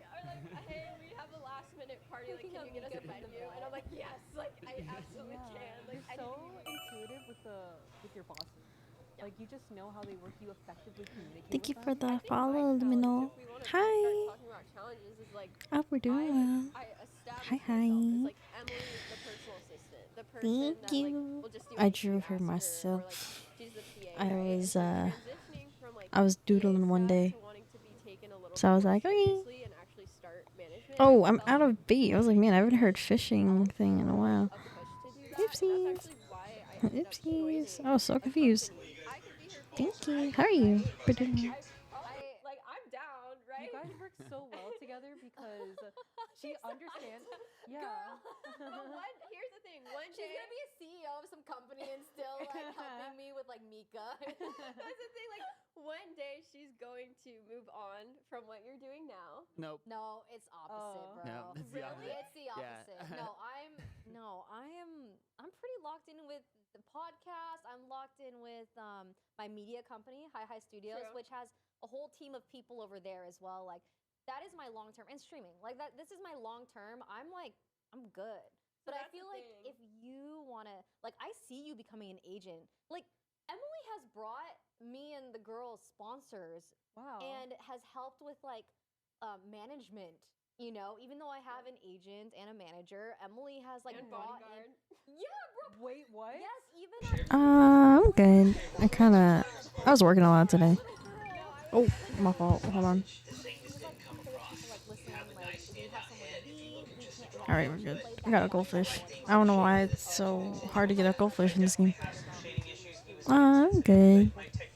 hey, we have a last minute party. Like, Picking can up you get us a Mika in the venue? And I'm like, yes, like I absolutely can. Like, You're so anything. intuitive with your bosses. Yeah. Like you just know how they work. You effectively communicate. Thank you with for them. the I think follow, my Lumino. challenge, if we want to Hi. start talking about challenges, is like Oh, we're doing well. I established Hi, myself as hi. like Emily, the personal assistant, the person Thank that like you. will just do I anything drew you her ask myself. or like she's the PA. I right? was, And so transitioning from like I was PA doodling one stuff day. to wanting to be taken a little So I was bit more like, okay. seriously and actually start management. Oh, I'm felt out of bait. I was like, man, I haven't heard fishing felt thing in a while. a push to do that, and Oopsies. that's actually why I ended up joining Oopsies. I was so a confused. company. I could be her Thank PA you. forever, How are you? right? Pretty- Like I'm down, right? You guys work so well together because she understands. Yeah. But here's the thing. One She's day, gonna be a CEO of some company and still like helping me with like Mika. that's the thing. Like one day she's going to move on from what you're doing now. Nope. No, it's opposite, Oh. bro. No, it's the Really? opposite. It's the Yeah. opposite. I'm pretty locked in with the podcast. I'm locked in with my media company, Hi Studios, True. which has a whole team of people over there as well. Like that is my long term, and streaming. Like that this is my long term. I'm good. So But I that's the feel like thing. if you want to, like, I see you becoming an agent. Like, Emily has brought me and the girls sponsors Wow. and has helped with, like, management. You know, even though I have an agent and a manager, Emily has, like, And brought bodyguard. in. Yeah, bro. Wait, what? Yes, even I'm good. I was working a lot today. girl. Oh, my fault. Hold on. She's like told people like, listen, like if we have someone leave, we can't. We have All right, to we're good. play I got a back goldfish. all the I don't know time. why it's so hard to get a goldfish in this game. I'm good.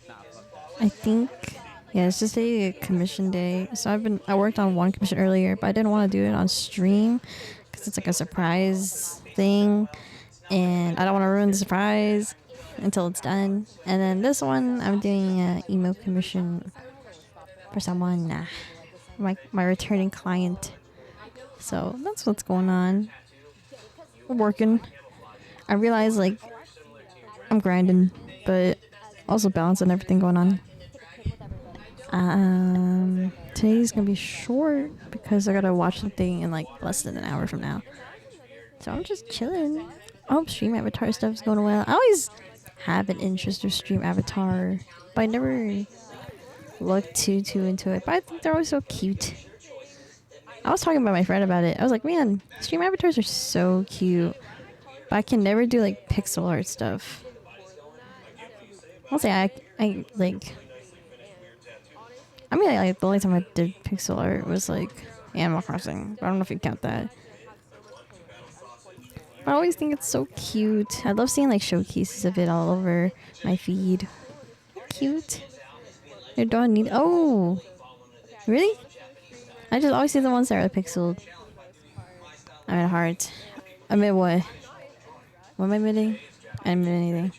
Nah, fuck that. I think, yeah, it's just a commission day. So I worked on one commission earlier, but I didn't want to do it on stream because it's like a surprise thing, and I don't want to ruin the surprise until it's done. And then this one, I'm doing an email commission for someone, my returning client. So that's what's going on. We're working. I realize like I'm grinding, but also balancing everything going on. Today's gonna be short because I gotta watch something in like less than an hour from now. So I'm just chilling. I hope stream avatar stuff is going well. I always have an interest of stream avatar, but I never looked too into it. But I think they're always so cute. I was talking about my friend about it. I was like, man, stream avatars are so cute, but I can never do like pixel art stuff. I'll say I like. I mean, like the only time I did pixel art was like Animal Crossing. But I don't know if you count that. But I always think it's so cute. I love seeing like showcases of it all over my feed. Cute. Your dog need. Oh, really? I just always see the ones that are pixeled. I'm at heart. I'm at what? What am I admitting? I'm admitting anything.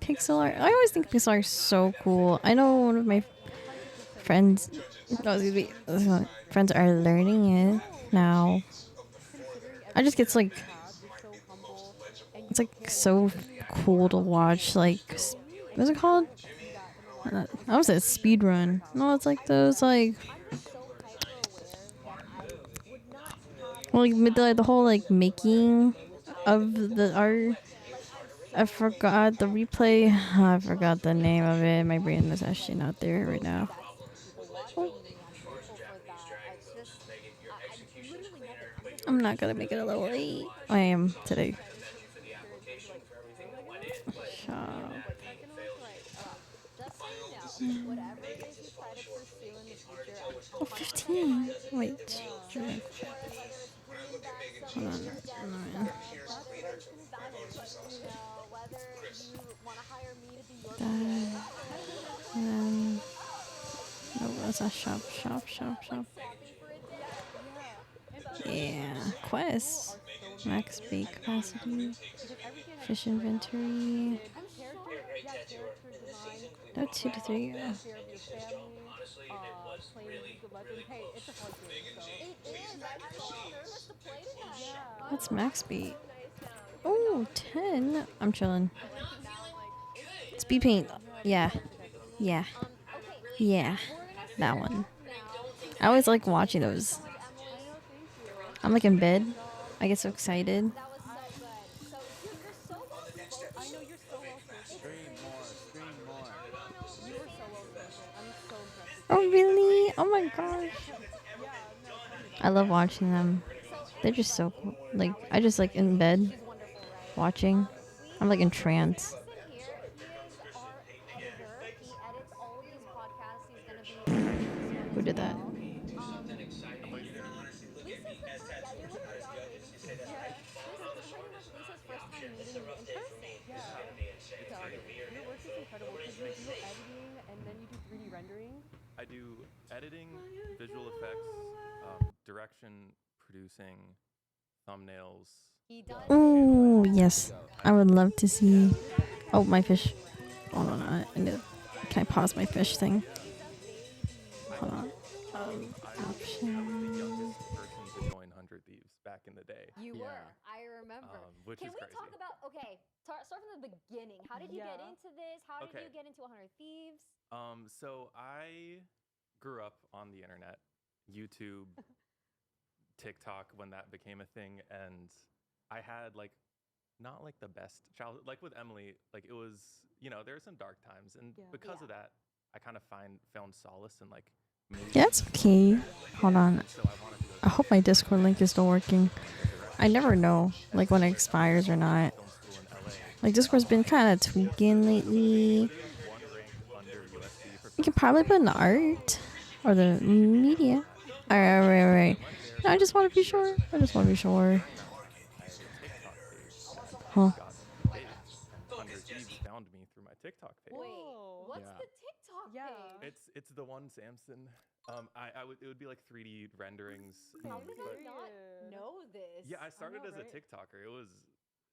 Pixel art. I always think pixel art is so cool. I know one of my friends. Oh, excuse me. Friends are learning it now. I just get like. It's like so cool to watch. Like, what's it called? I was at speed run. No, it's like those like. Well, like the whole like making of the art. I forgot the replay. I forgot the name of it. My brain is actually not there right now. I'm not gonna make it a little late. I am today. Shop. Oh, 15. Wait. Hold on. No, no, that's a shop. Yeah. Quest. Max bait capacity. Fish inventory. No, 2 to 3. What's max beat? Oh, 10. I'm chilling. Speed paint. Yeah. That one. I always like watching those. I'm like in bed. I get so excited. Oh, really? Oh my gosh. I love watching them. They're just so cool. Like, I just like in bed watching. I'm like in trance. Who did that? Your work is incredible because you do editing and then you do 3D rendering. I do editing, visual effects, direction, producing, thumbnails. Oh, yes. I would love to see. Oh, my fish. Hold on. Can I pause my fish thing? Hold on. I was the youngest person to join 100 Thieves back in the day. You were. I remember. Which Can is we crazy. talk about, okay, start from the beginning. How did you get into this? How did you get into 100 Thieves? So I grew up on the internet, YouTube, TikTok when that became a thing, and I had like not like the best childhood. Like with Emily, like it was, there were some dark times, and because of that, I kind of found solace in like movies. That's okay. Hold on. I hope my Discord link is still working. I never know, like when it expires or not. Like Discord's been kind of tweaking lately. You can probably put in the art or the media. All right. No, I just want to be sure. Huh? Found me through my TikTok page. Wait, what's the TikTok page? It's the one Samson. It would be like 3D renderings. How did I not know this? Yeah, I started as a TikToker.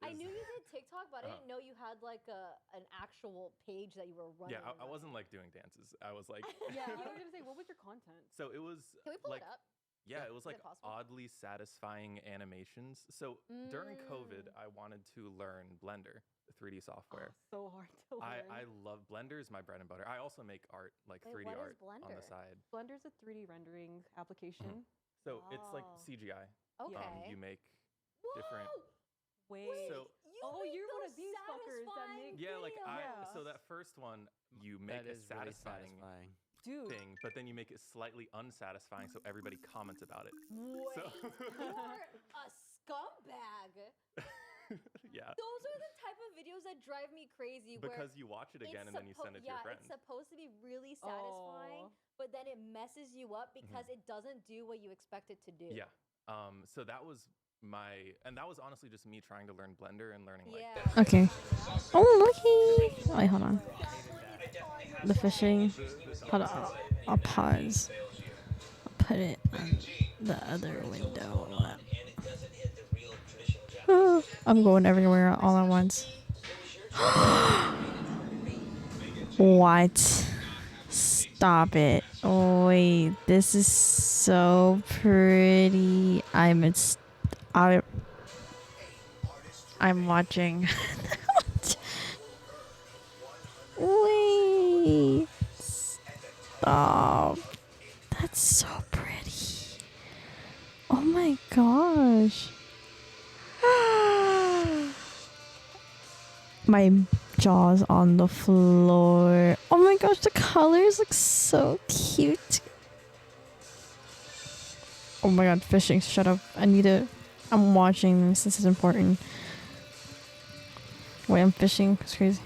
I knew you did TikTok, but I didn't know you had like an actual page that you were running. Yeah, I wasn't like doing dances. I was like, yeah, I was gonna say, what was your content? So it was. Can we pull it up? Yeah, it was like oddly satisfying animations. So during COVID, I wanted to learn Blender, the 3D software. So hard to learn. I love Blender is my bread and butter. I also make art, like 3D art on the side. Blender's a 3D rendering application. So it's like CGI. Okay. You make different Wait. So Oh, make you're one of those these fuckers that satisfying make. yeah, like videos. so that first one you make That a is really satisfying satisfying. Dude. thing, but then you make it slightly unsatisfying so everybody comments about it. Wait, So you're a scumbag. yeah, Those are the type of videos that drive me crazy. because you watch it again and then you send it to your friend. It's supposed to be really satisfying, Oh. but then it messes you up because it doesn't do what you expect it to do. Yeah. So that was and that was honestly just me trying to learn Blender and learning like Yeah. Okay. Oh, looky. Wait, hold on. The fishing. Hold on. I'll pause. I'll put it on the other window. I'm going everywhere all at once. What? Stop it. Oh, wait. This is so pretty. I'm watching. Wait. Stop. That's so pretty. Oh my gosh. My jaw's on the floor. Oh my gosh, the colors look so cute. Oh my god, fishing. Shut up. I'm watching this. This is important. Wait, I'm fishing. It's crazy.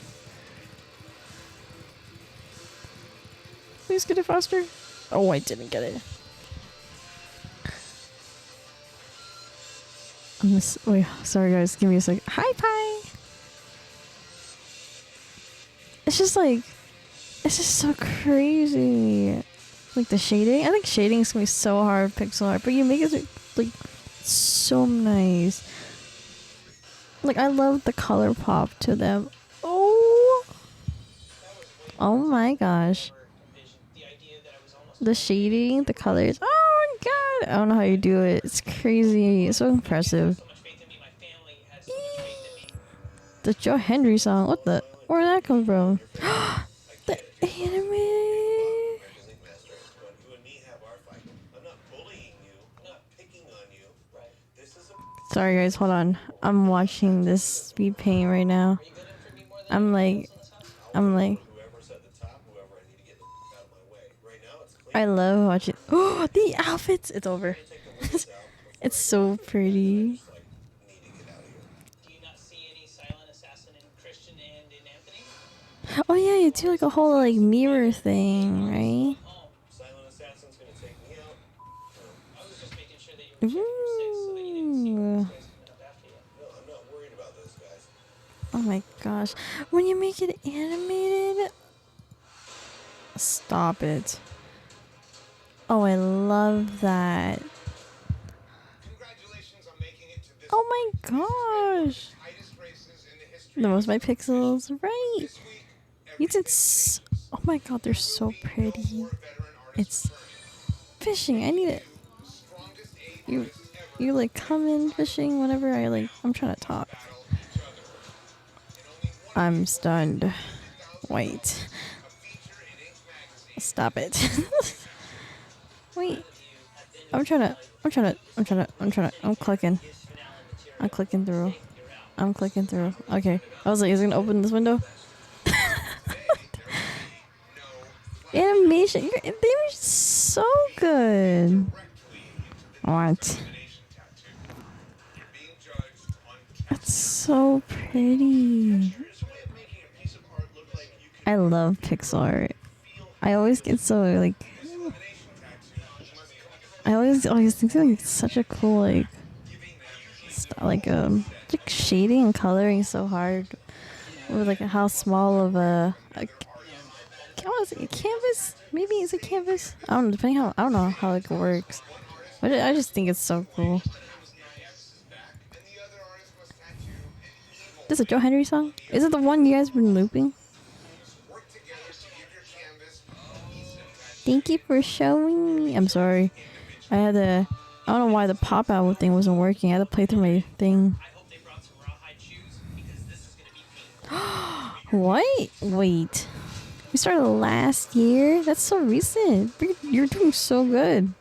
Please get it faster. Oh, I didn't get it. Wait, sorry guys. Give me a sec. Hi, Pie. It's just so crazy. Like the shading. I think shading is gonna be so hard, pixel art, but you make it like so nice. Like I love the color pop to them. Oh my gosh. The shading, the colors. Oh my god. I don't know how you do it. It's crazy. It's so impressive. The Joe Henry song. Where'd that come from? The anime. Sorry guys, hold on. I'm watching this speed paint right now. I'm like I love watching. Oh, the outfits! It's over. It's so pretty. Oh yeah, you do like a whole like mirror thing, right? Ooh. Oh my gosh. When you make it animated, stop it. Oh, I love that. Oh my gosh. The most by pixels, right? You did oh my god, they're so pretty. It's fishing. I need it. You like come in fishing whenever I'm trying to talk. I'm stunned. Wait. Stop it. Wait. I'm clicking. I'm clicking through. Okay. I was like, is it gonna open this window? Animation. Your animation's so good. What? That's so pretty. I love pixel art. I always get so like. I always think it's such a cool like shading and coloring so hard with like how small of a canvas. Maybe it's a canvas. I don't know. I don't know how it works, but I just think it's so cool. This is a Joe Henry song? Is it the one you guys been looping? Thank you for showing me. I'm sorry. I don't know why the pop out thing wasn't working. I had to play through my thing. What? Wait. We started last year? That's so recent. You're doing so good.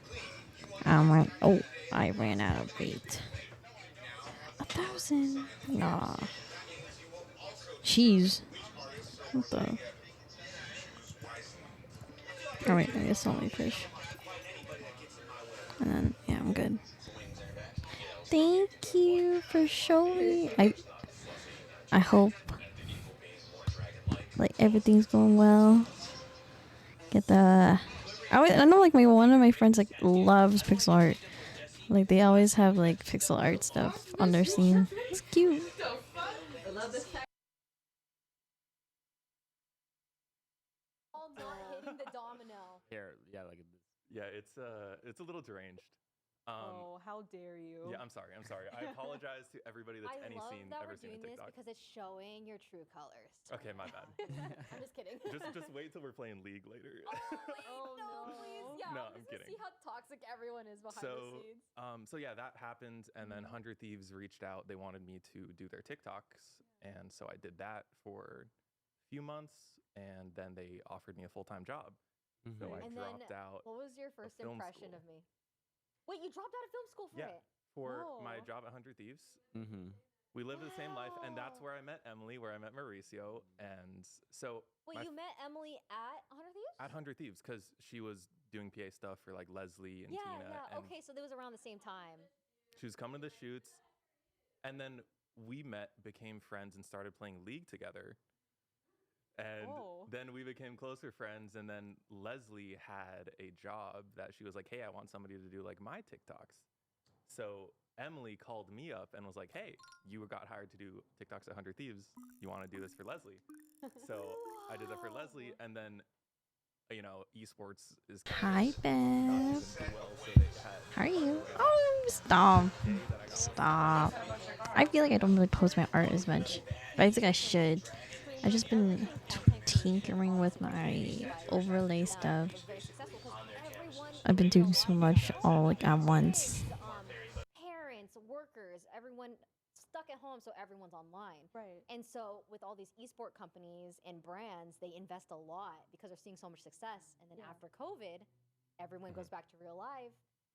Oh, I ran out of bait. 1,000. Nah. Cheese. What the? Oh wait, I guess only fish. And then yeah, I'm good. Thank you for showing me. I hope like everything's going well. Get the. I know like one of my friends like loves pixel art. Like they always have like pixel art stuff on their scene. It's cute. All not hitting the domino. Here, yeah, like Yeah, it's a little deranged. Oh, how dare you? Yeah, I'm sorry. I apologize to everybody that's I any love seen that ever we're seen a doing this TikTok. because it's showing your true colors. Okay, my bad. I'm just kidding. just wait till we're playing League later. Oh, no, please. Yeah, No, I'm I'm just kidding. gonna see how toxic everyone is behind the scenes. So yeah, that happened, and then 100 Thieves reached out. They wanted me to do their TikToks, and so I did that for a few months, and then they offered me a full-time job. So I And dropped then, out. what was your first film impression school. of me? Wait, you dropped out of film school for Yeah, it? for my Oh. job at 100 Thieves. Mm-hmm. We lived the same life, and that's Wow. where I met Emily, where I met Mauricio, and so Wait, you met Emily at 100 Thieves? at 100 Thieves because she was doing PA stuff for like Leslie and Yeah, Tina. yeah. And Okay, so it was around the same time. she was coming to the shoots, and then we met, became friends, and started playing League together. And Oh. then we became closer friends. And then Leslie had a job that she was like, hey, I want somebody to do like my TikToks. So Emily called me up and was like, hey, you got hired to do TikToks at 100 Thieves. You want to do this for Leslie? So I did that for Leslie. And then, you know, esports is Hi, not Beth. doing too well. So they had. How are you? Oh, stop. Stop. I feel like I don't really post my art as much, but I think I should. I've just been tinkering with my overlay stuff. I've been doing so much all like at once. Parents, workers, everyone stuck at home, so everyone's online. Right. And so with all these esport companies and brands, they invest a lot because they're seeing so much success. And then Yeah. after COVID, everyone goes back to real life.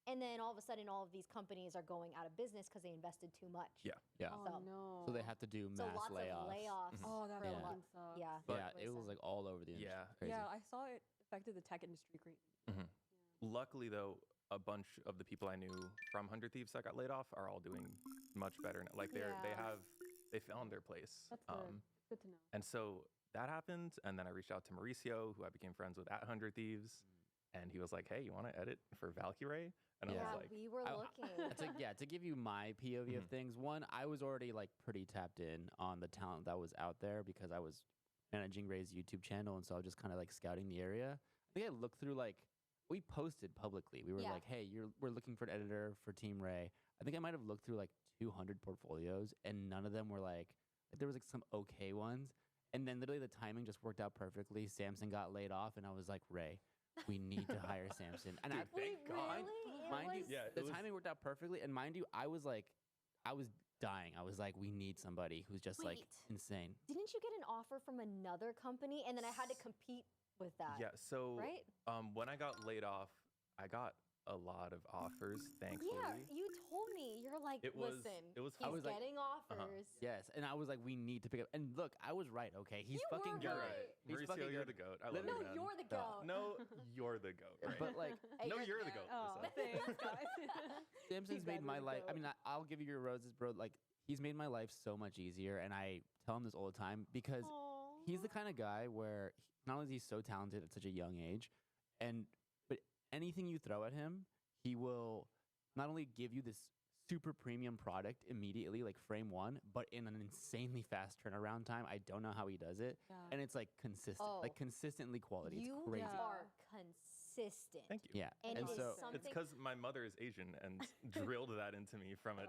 And then all of a sudden, all of these companies are going out of business because they invested too much. Yeah. Yeah. Oh So- no. So they have to do So mass lots layoffs. of layoffs. Oh, that for a Yeah. fucking lot. sucks. Yeah. But- Yeah, really it was sad. like all over the industry. Yeah. Crazy. Yeah, I saw it affected the tech industry greatly. Luckily, though, a bunch of the people I knew from 100 Thieves that got laid off are all doing much better now. Like Yeah. they found their place. That's good. Good to know. And so that happened, and then I reached out to Mauricio, who I became friends with at 100 Thieves, and he was like, "Hey, you want to edit for Valkyrie?" And I Yeah, was like, we were I- looking. To give you my POV of things, one, I was already like pretty tapped in on the talent that was out there because I was managing Ray's YouTube channel, and so I was just kind of like scouting the area. I think I looked through like we posted publicly. We were Yeah. like, "Hey, we're looking for an editor for Team Ray." I think I might have looked through like 200 portfolios, and none of them were like there was like some okay ones, and then literally the timing just worked out perfectly. Samson got laid off, and I was like, "Ray, we need to hire Samson." And Dude, I, thank God. Really? It mind you, was- Yeah, the it was- timing worked out perfectly. And mind you, I was dying. I was like, we need somebody who's just like Wait. insane. Didn't you get an offer from another company and then I had to compete with that? Yeah. So Right? when I got laid off, I got a lot of offers, thankfully. Yeah, you told me. You're like, It was- listen, it was he's I was like- getting offers. Yes, and I was like, we need to pick up. And look, I was right. Okay, he's You fucking were good. You're right. right. He's Mauricio, fucking you're good. the goat. I love Literally- you, No, man. you're the goat. No, you're the goat. Right? But like, Hey, no, you're the goat. Oh, Listen. thanks, guys. Samson's You made guys my are the life. I goat. mean, I'll give you your roses, bro. Like, he's made my life so much easier, and I tell him this all the time because he's the kind of guy where not only is he so talented at such a young age, but anything you throw at him, he will not only give you this super premium product immediately, like frame one, but in an insanely fast turnaround time. I don't know how he does it, Yeah. and it's like consistent, Oh. like consistently quality. You It's crazy. Yeah. are consistent. Thank you. Yeah, And and it is so something. It's because my mother is Asian and drilled that into me from it.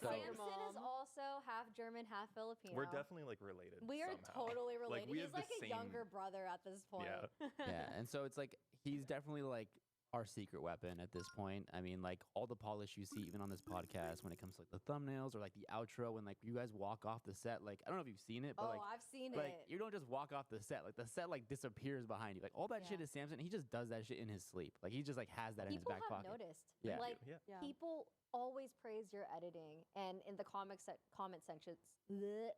So- Samson is Mom. also half German, half Filipino. We're definitely like related. We are somehow. totally related. we He's have the like a same- younger brother at this point. Yeah. yeah, and so it's like he's definitely like our secret weapon at this point. I mean, like all the polish you see, even on this podcast, when it comes to like the thumbnails or like the outro, when like you guys walk off the set, like I don't know if you've seen it, but Oh, like I've seen like it. you don't just walk off the set. Like the set like disappears behind you. Like all that shit Yeah. is Samson. He just does that shit in his sleep. Like he just like has that in his People back have pocket. noticed. Yeah. Like Yeah. Yeah. people always praise your editing, and in the comment sections, bleh,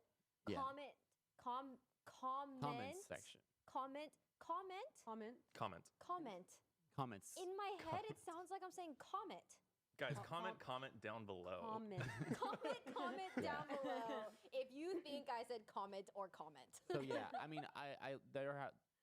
Yeah. comment Comment section. comment Comments. In my head, it Comment. sounds like I'm saying comet. Guys, comment down below. Comment. Comment down below if you think I said comment or comment. So yeah, I mean,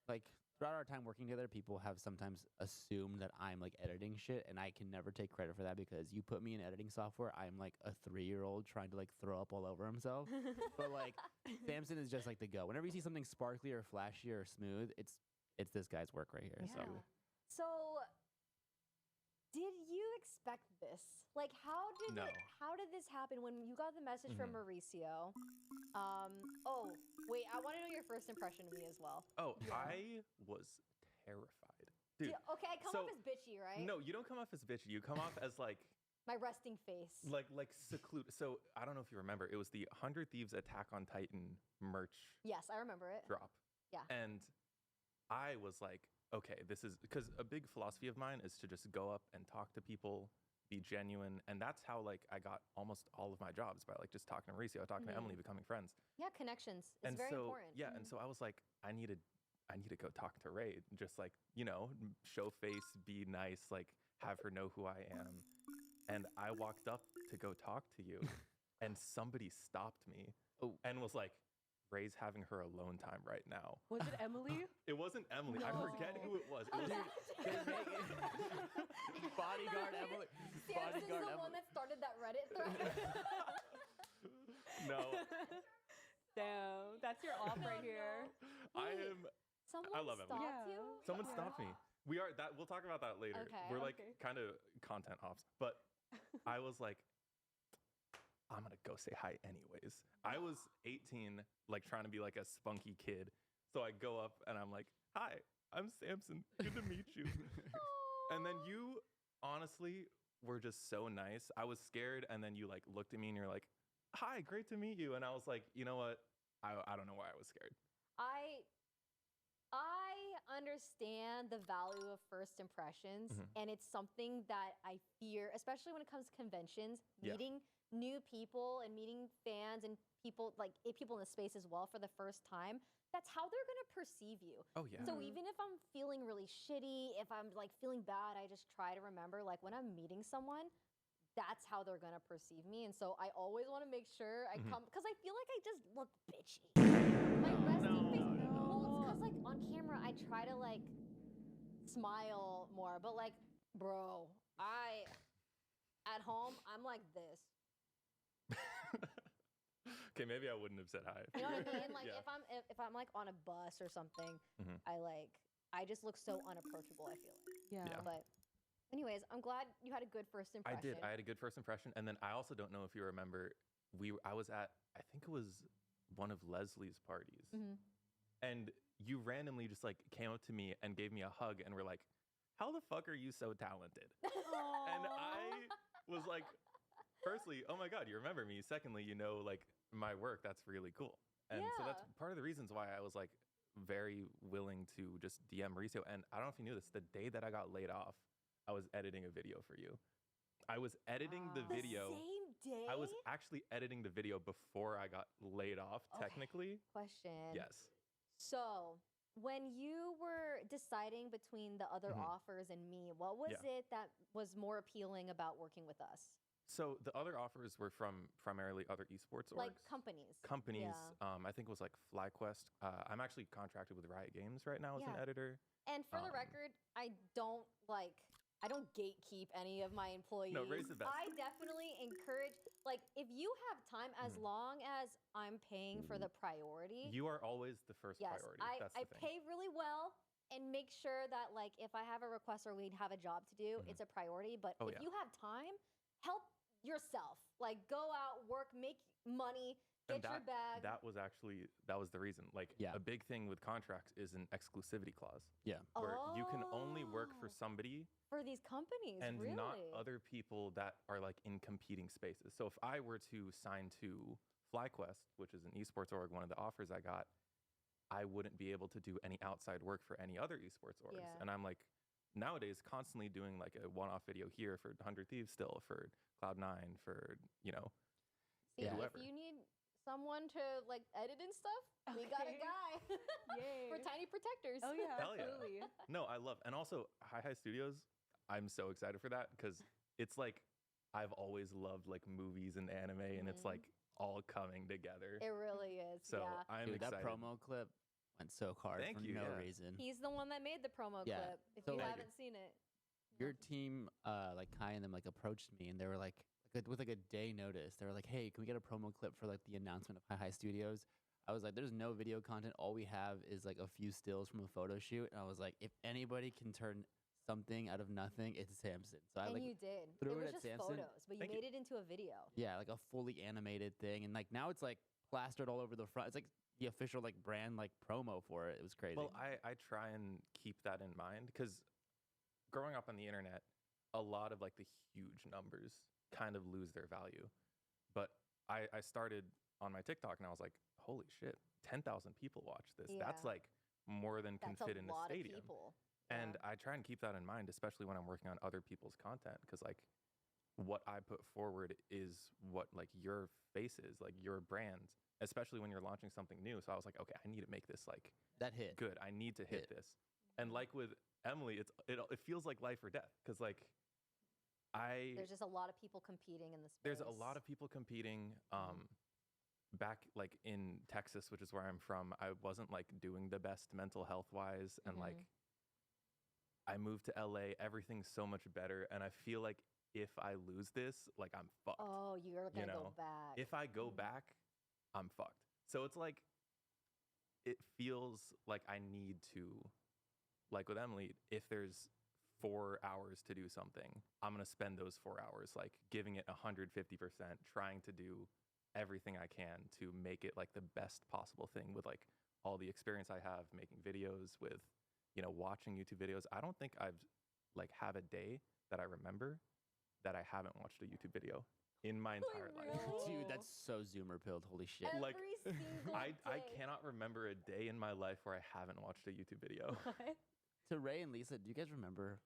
like throughout our time working together, people have sometimes assumed that I'm like editing shit, and I can never take credit for that because you put me in editing software, I'm like a 3-year-old trying to like throw up all over himself. But like Samson is just like the go. Whenever you see something sparkly or flashy or smooth, it's this guy's work right here. Yeah. So, did you expect this? Like, how did this happen when you got the message from Mauricio? Oh, wait, I want to know your first impression of me as well. Oh, I was terrified. Dude, Okay, I come off as bitchy, right? no, you don't come off as bitchy. You come off as like My resting face. like secluded. So I don't know if you remember, it was the 100 Thieves Attack on Titan merch Yes, I remember it. drop. Yeah. And I was like, okay, this is because a big philosophy of mine is to just go up and talk to people, be genuine. And that's how like I got almost all of my jobs, by like just talking to Mauricio, talking to Emily, becoming friends. Yeah, connections. It's And very so, important. yeah, and so I was like, I need to go talk to Ray, just like, you know, show face, be nice, like have her know who I am. And I walked up to go talk to you, and somebody stopped me and was like, Ray's having her alone time right now. Was it Emily? It wasn't Emily. I forget who it was. It was Bodyguard Emily. Samson's Bodyguard the Emily. one that started that Reddit thread. no. Damn, that's your off right here. I am. Someone I love Emily. stopped Yeah. you? Someone stopped me. We are that. We'll talk about that later. Okay. We're like Okay. kind of content offs, but I was like, I'm gonna go say hi anyways. I was 18, like trying to be like a spunky kid. So I go up and I'm like, hi, I'm Samson. Good to meet you. And then you honestly were just so nice. I was scared, and then you like looked at me and you're like, hi, great to meet you. And I was like, you know what? I don't know why I was scared. I understand the value of first impressions, and it's something that I fear, especially when it comes to conventions, Yeah. meeting new people and meeting fans and people people in the space as well for the first time. That's how they're gonna perceive you. Oh yeah. So even if I'm feeling really shitty, if I'm like feeling bad, I just try to remember like when I'm meeting someone, that's how they're gonna perceive me. And so I always want to make sure I come because I feel like I just look bitchy. My resting face. Well, it's because like on camera I try to like smile more, but like, bro, at home I'm like this. Okay, maybe I wouldn't have said hi. You know what I mean? Like Yeah. if I'm like on a bus or something, I just look so unapproachable. I feel like. Yeah. But anyways, I'm glad you had a good first I impression. did. I had a good first impression, and then I also don't know if you remember. I was at, I think it was one of Leslie's parties, and you randomly just like came up to me and gave me a hug and were like, "How the fuck are you so talented?" And I was like, firstly, oh my god, you remember me. Secondly, you know like my work. That's really cool. And so that's Yeah. part of the reasons why I was like very willing to just DM Mauricio. And I don't know if you knew this. The day that I got laid off, I was editing a video for you. I was editing the Wow. video. The same day. I was actually editing the video before I got laid off, Okay. technically. Question. Yes. So when you were deciding between the other offers and me, what was Yeah. it that was more appealing about working with us? So the other offers were from primarily other esports orgs. Like companies. Companies. Yeah. I think it was like FlyQuest. I'm actually contracted with Riot Games right now as an Yeah. editor. And for the record, I don't gatekeep any of my employees. raise the best. I definitely encourage, like, if you have time, as long as I'm paying for the priority. You are always the first Yes, priority. I That's the thing. pay really well and make sure that, like, if I have a request or we have a job to do, it's a priority. But Oh, if yeah. you have time, help yourself. Like, go out, work, make money, get And your bag. that was the reason. Like Yeah. a big thing with contracts is an exclusivity clause Yeah. where you can only work for Oh, somebody for these companies, and really? not other people that are like in competing spaces. So if I were to sign to FlyQuest, which is an esports org, one of the offers I got, I wouldn't be able to do any outside work for any other esports orgs. Yeah. And I'm like nowadays constantly doing like a one-off video here for 100 Thieves still, for Cloud9, for, See, whoever. if you need someone to like edit and stuff, we got a Okay. guy Yay. for Tiny Protectors. Oh yeah, Hell yeah. absolutely. No, I love, and also Hi Studios, I'm so excited for that because it's like I've always loved like movies and anime, and it's Mhm. like all coming together. It really is. So Yeah. I'm Dude, excited. that promo clip went so hard Thank for you, no yeah. reason. He's the one that made the promo Yeah. clip. If So, you like, haven't seen it. Your team, like Kai and them, like approached me and they were like with like a day notice. They were like, "Hey, can we get a promo clip for like the announcement of Hi Studios?" I was like, "There's no video content. All we have is like a few stills from a photo shoot." And I was like, "If anybody can turn something out of nothing, it's Samson." So I And like you did. It threw it was at just Samson. photos, but you Thank you. made it into a video. Yeah, like a fully animated thing, and like now it's like plastered all over the front. It's like the official like brand like promo for it. It was crazy. Well, I try and keep that in mind because growing up on the internet, a lot of like the huge numbers kind of lose their value. But I started on my TikTok and I was like, holy shit, 10,000 people watch this. That's Yeah. like more than can That's fit a in a lot of stadium. people. And I try and keep that in mind, especially when I'm working on other people's content, because like what I put forward is what like your face is, like your brand, especially when you're launching something new. So I was like, okay, I need to make this like that hit. good. I need to hit Hit. this. And like with Emily, it feels like life or death because like There's just a lot of people competing in the space. there's a lot of people competing. Back like in Texas, which is where I'm from, I wasn't like doing the best mental health wise, and like I moved to LA, everything's so much better, and I feel like if I lose this, like I'm fucked. Oh, you're gonna go know, back. If I go back, I'm fucked. So it's like it feels like I need to, like with Emily, if there's 4 hours to do something, I'm gonna spend those 4 hours like giving it 150%, trying to do everything I can to make it like the best possible thing with like all the experience I have making videos, with watching YouTube videos. I don't think I've like have a day that I remember that I haven't watched a YouTube video in my entire life. really? Dude, that's so Zoomer pilled. Holy shit. Every like, single I day. cannot remember a day in my life where I haven't watched a YouTube video. To Ray and Lisa, do you guys remember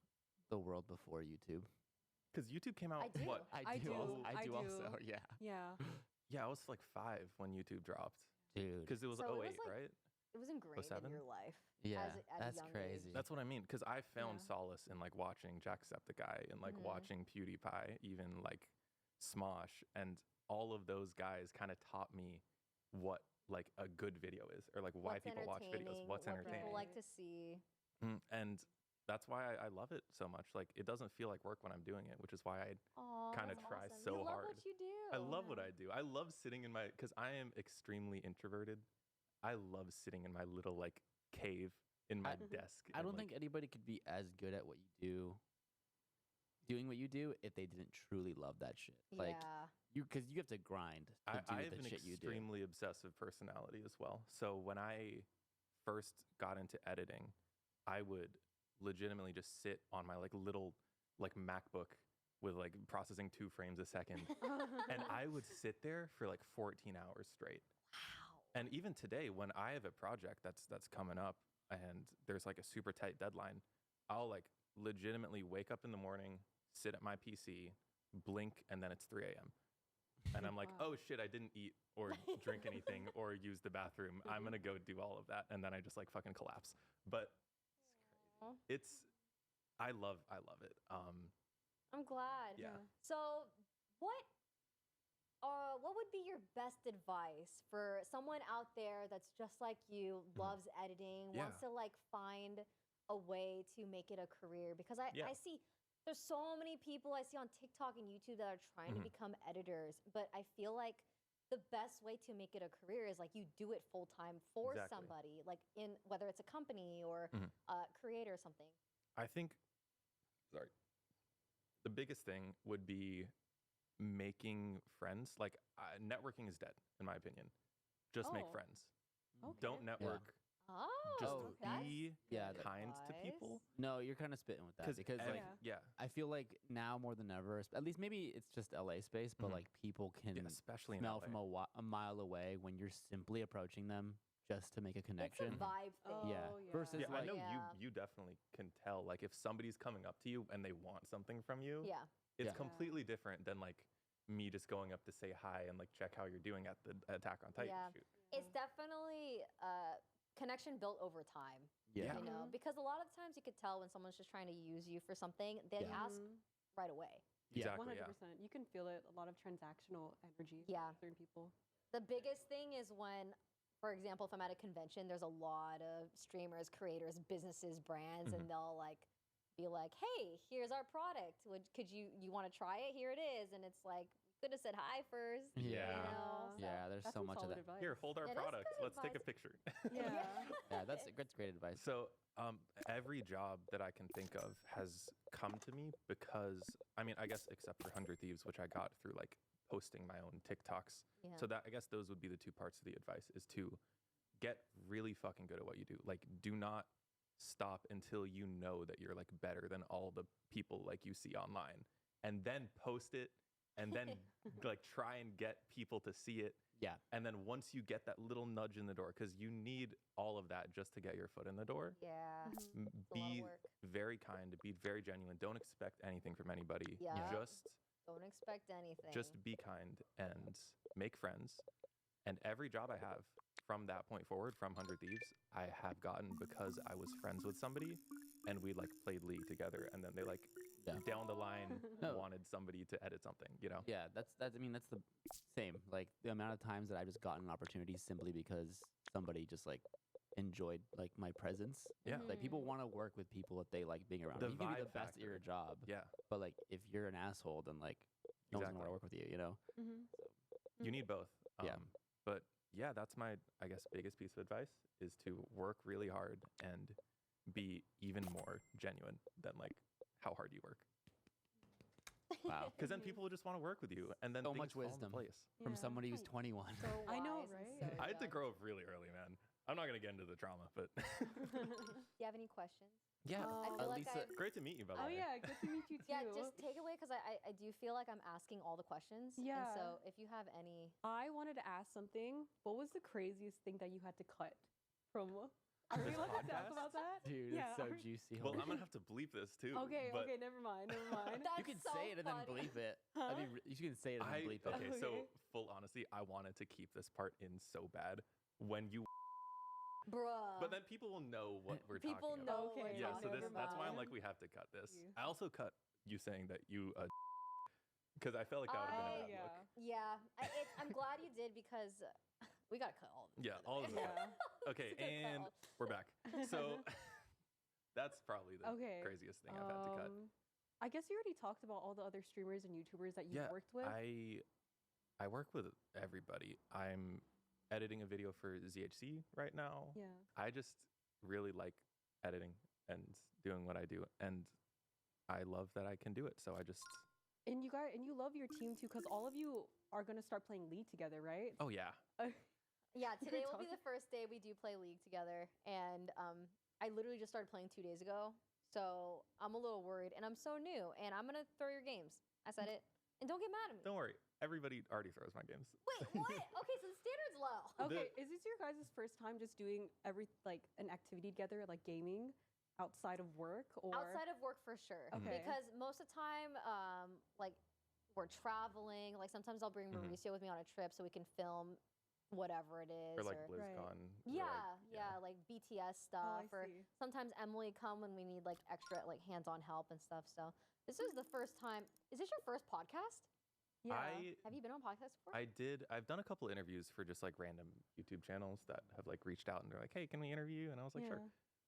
the world before YouTube? Because YouTube came out I do. what? I do. I do I also. do. Yeah. Yeah. Yeah, I was like 5 when YouTube dropped. Dude. Because it was So it 08, was, like, right? It was ingrained in 07? your life. Yeah, at a that's young crazy. age. That's what I mean. Because I found Yeah. solace in like watching Jacksepticeye and like watching PewDiePie, even like Smosh, and all of those guys kind of taught me what like a good video is, or like why What's people watch videos, entertaining, what's what entertaining. people like to see. And that's why I love it so much. Like it doesn't feel like work when I'm doing it, which is why I Aw, Kinda that's try awesome. so you love hard. what you do. I love what I do. I love sitting in my, because I am extremely introverted. I love sitting in my little like cave in my desk. I and, don't like, think anybody could be as good at what you do, doing what you do, if they didn't truly love that shit. Like Yeah. because you have to grind to I do have the an shit you do. extremely obsessive personality as well. So when I first got into editing, I would legitimately just sit on my like little like MacBook with like processing 2 frames a second, and I would sit there for like 14 hours straight. Wow. And even today, when I have a project that's coming up and there's like a super tight deadline, I'll like legitimately wake up in the morning, sit at my PC, blink, and then it's 3 a.m. And I'm like, oh shit, I didn't eat or drink anything or use the bathroom. I'm gonna go do all of that, and then I just like fucking collapse. But it's, I love it. I'm glad. Yeah. So, what would be your best advice for someone out there that's just like you, loves editing, wants Yeah. to like find a way to make it a career? Because I Yeah. see there's so many people I see on TikTok and YouTube that are trying to become editors, but I feel like the best way to make it a career is like you do it full time for Exactly. somebody, like in whether it's a company or a creator or something. I think, sorry, the biggest thing would be making friends. Like networking is dead, in my opinion. Just make Oh. friends. Okay. Don't network. Oh, Just that's be Yeah, good kind to people. advice. No, you're kind of spitting with that because like Yeah. I feel like now more than ever, at least maybe it's just LA space, but Mhm. like people can Yeah, especially in smell LA. from a mile away when you're simply approaching them just to make a It's a connection. vibe thing. Oh, Yeah. Versus Yeah, I like know Yeah. you definitely can tell. Like if somebody's coming up to you and they want something from you, Yeah. it's Yeah. completely different than like me just going up to say hi and like check how you're doing at the Attack on Titan Yeah. shoot. It's definitely connection built over time. yeah. You know, because a lot of times you could tell when someone's just trying to use you for something, they Yeah. ask right away. Yeah. Exactly. Yeah. 100%. You can feel it. A lot of transactional energy. Yeah. From certain people. The biggest thing is when, for example, if I'm at a convention, there's a lot of streamers, creators, businesses, brands, and they'll like be like, "Hey, here's our product. Could you want to try it? Here it is." And it's like, could have said hi first. Yeah. You know? Yeah, there's That's so some much of solid that. advice. Here, hold our It is product. good Let's take a advice. picture. Yeah. Yeah, that's great advice. So, every job that I can think of has come to me because, I mean, I guess except for 100 Thieves, which I got through like posting my own TikToks. Yeah. So that I guess those would be the two parts of the advice is to get really fucking good at what you do. Like, do not stop until you know that you're like better than all the people like you see online, and then post it, and then like try and get people to see it. Yeah. And then once you get that little nudge in the door, because you need all of that just to get your foot in the door, Yeah. m- a lot of be work. very kind, be very genuine. Don't expect anything from anybody. Yeah. Just Don't expect anything. be kind and make friends. And every job I have from that point forward, from 100 Thieves, I have gotten because I was friends with somebody and we like played League together. And then they like Yeah. down the line No. wanted somebody to edit something, you know? Yeah, that's I mean that's the same. Like the amount of times that I've just gotten opportunities simply because somebody just like enjoyed like my presence. Yeah. Like people want to work with people that they like being around. The You can be the vibe best at your factor. job. Yeah. But like if you're an asshole, then like no one's gonna want Exactly. to work with you, you know? You need both. Yeah. But yeah, that's my, I guess, biggest piece of advice is to work really hard and be even more genuine than like how hard you work. Wow. Because then people will just want to work with you, and then So things much fall into wisdom. place. From Yeah. somebody who's 21. So I know, wise and right? so I had to young. grow up really early, man. I'm not gonna get into the trauma, but Do you have any questions? yeah, I feel like Lisa- I've great to meet you, by the Oh way. yeah, good to meet you too. Yeah, just take away because I do feel like I'm asking all the questions. Yeah. And so if you have any, I wanted to ask something. What was the craziest thing that you had to cut from? Are we This allowed to talk podcast? about that? Dude, yeah. it's so are we- juicy. Well, homie. I'm gonna have to bleep this too. Okay, but okay, never mind, never mind. That's You can so say it and then funny. bleep it. Huh? I mean, you can say it and then bleep it. Okay, so Okay. full honesty, I wanted to keep this part in so bad when you, Bruh. but then people will know what we're people talking about. know. we're Okay, Yeah, talking so never that's why I'm mind. like, we have to cut this. you. I also cut you saying that you, because I felt like that would have been a bad yeah. look. Yeah, I'm glad you did because we gotta cut all of this. Yeah, by the all way. of it. Yeah. Okay, It's a good and call. we're back. So that's probably the Okay. craziest thing I've had to cut. I guess you already talked about all the other streamers and YouTubers that you've worked with. I work with everybody. I'm editing a video for ZHC right now. yeah. I just really like editing and doing what I do, and I love that I can do it. So I just, And you love your team too, because all of you are gonna start playing League together, right? oh yeah, Yeah, We were today will be talking- the first day we do play League together, and I literally just started playing 2 days ago, so I'm a little worried, and I'm so new, and I'm gonna throw your games. I said it, and don't get mad at me. don't worry. Everybody already throws my games. Wait, what? Okay, so the standard's low. Okay, is this your guys' first time just doing an activity together, like gaming, outside of work, or Outside of work for sure, Okay. because most of the time, like we're traveling. Like sometimes I'll bring Mhm. Mauricio with me on a trip so we can film whatever it is. Or like Right. BlizzCon. or Yeah, like BTS stuff, I or see. sometimes Emily come when we need like extra like hands-on help and stuff. So this is the first time. Is this your first podcast? yeah. Have you been on podcasts before? I've done a couple interviews for just like random YouTube channels that have like reached out and they're like, hey, can we interview you? And I was like, sure.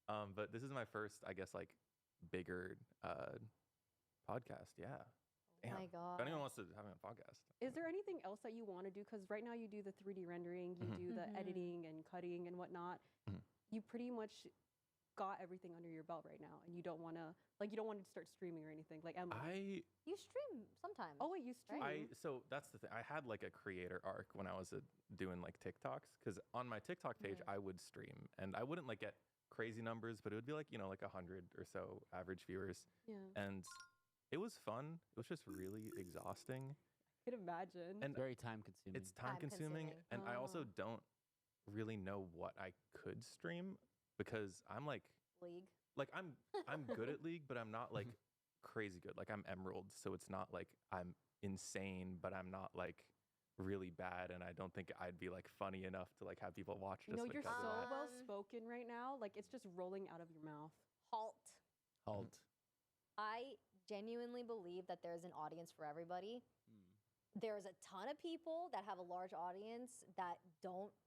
But this is my first, I guess, like bigger podcast. Yeah. Oh my Damn. god. If anyone wants to have me on a podcast. Is there anything else that you want to do? Because right now you do the 3D rendering, you Mhm. do the Mhm. editing and cutting and whatnot. Mhm. You pretty much got everything under your belt right now, and you don't want to start streaming or anything like Emily. You stream sometimes. sometimes. Oh wait, you stream? So that's the thing. I had like a creator arc when I was doing like TikToks, because on my TikTok page I would stream and I wouldn't like get crazy numbers, but it would be like, you know, like 100 or so average viewers, Yeah. and it was fun. It was just really exhausting. I could imagine. And It's very time consuming. it's time consuming, Time-consuming. and I also Oh. don't really know what I could stream, because I'm like League. I'm good at League, but I'm not like crazy good. Like I'm Emerald, so it's not like I'm insane, but I'm not like really bad, and I don't think I'd be like funny enough to like have people watch. Just No, like you're because so of that. well spoken right now. Like it's just rolling out of your mouth. Halt. Halt. I genuinely believe that there's an audience for everybody. Mm. There's a ton of people that have a large audience that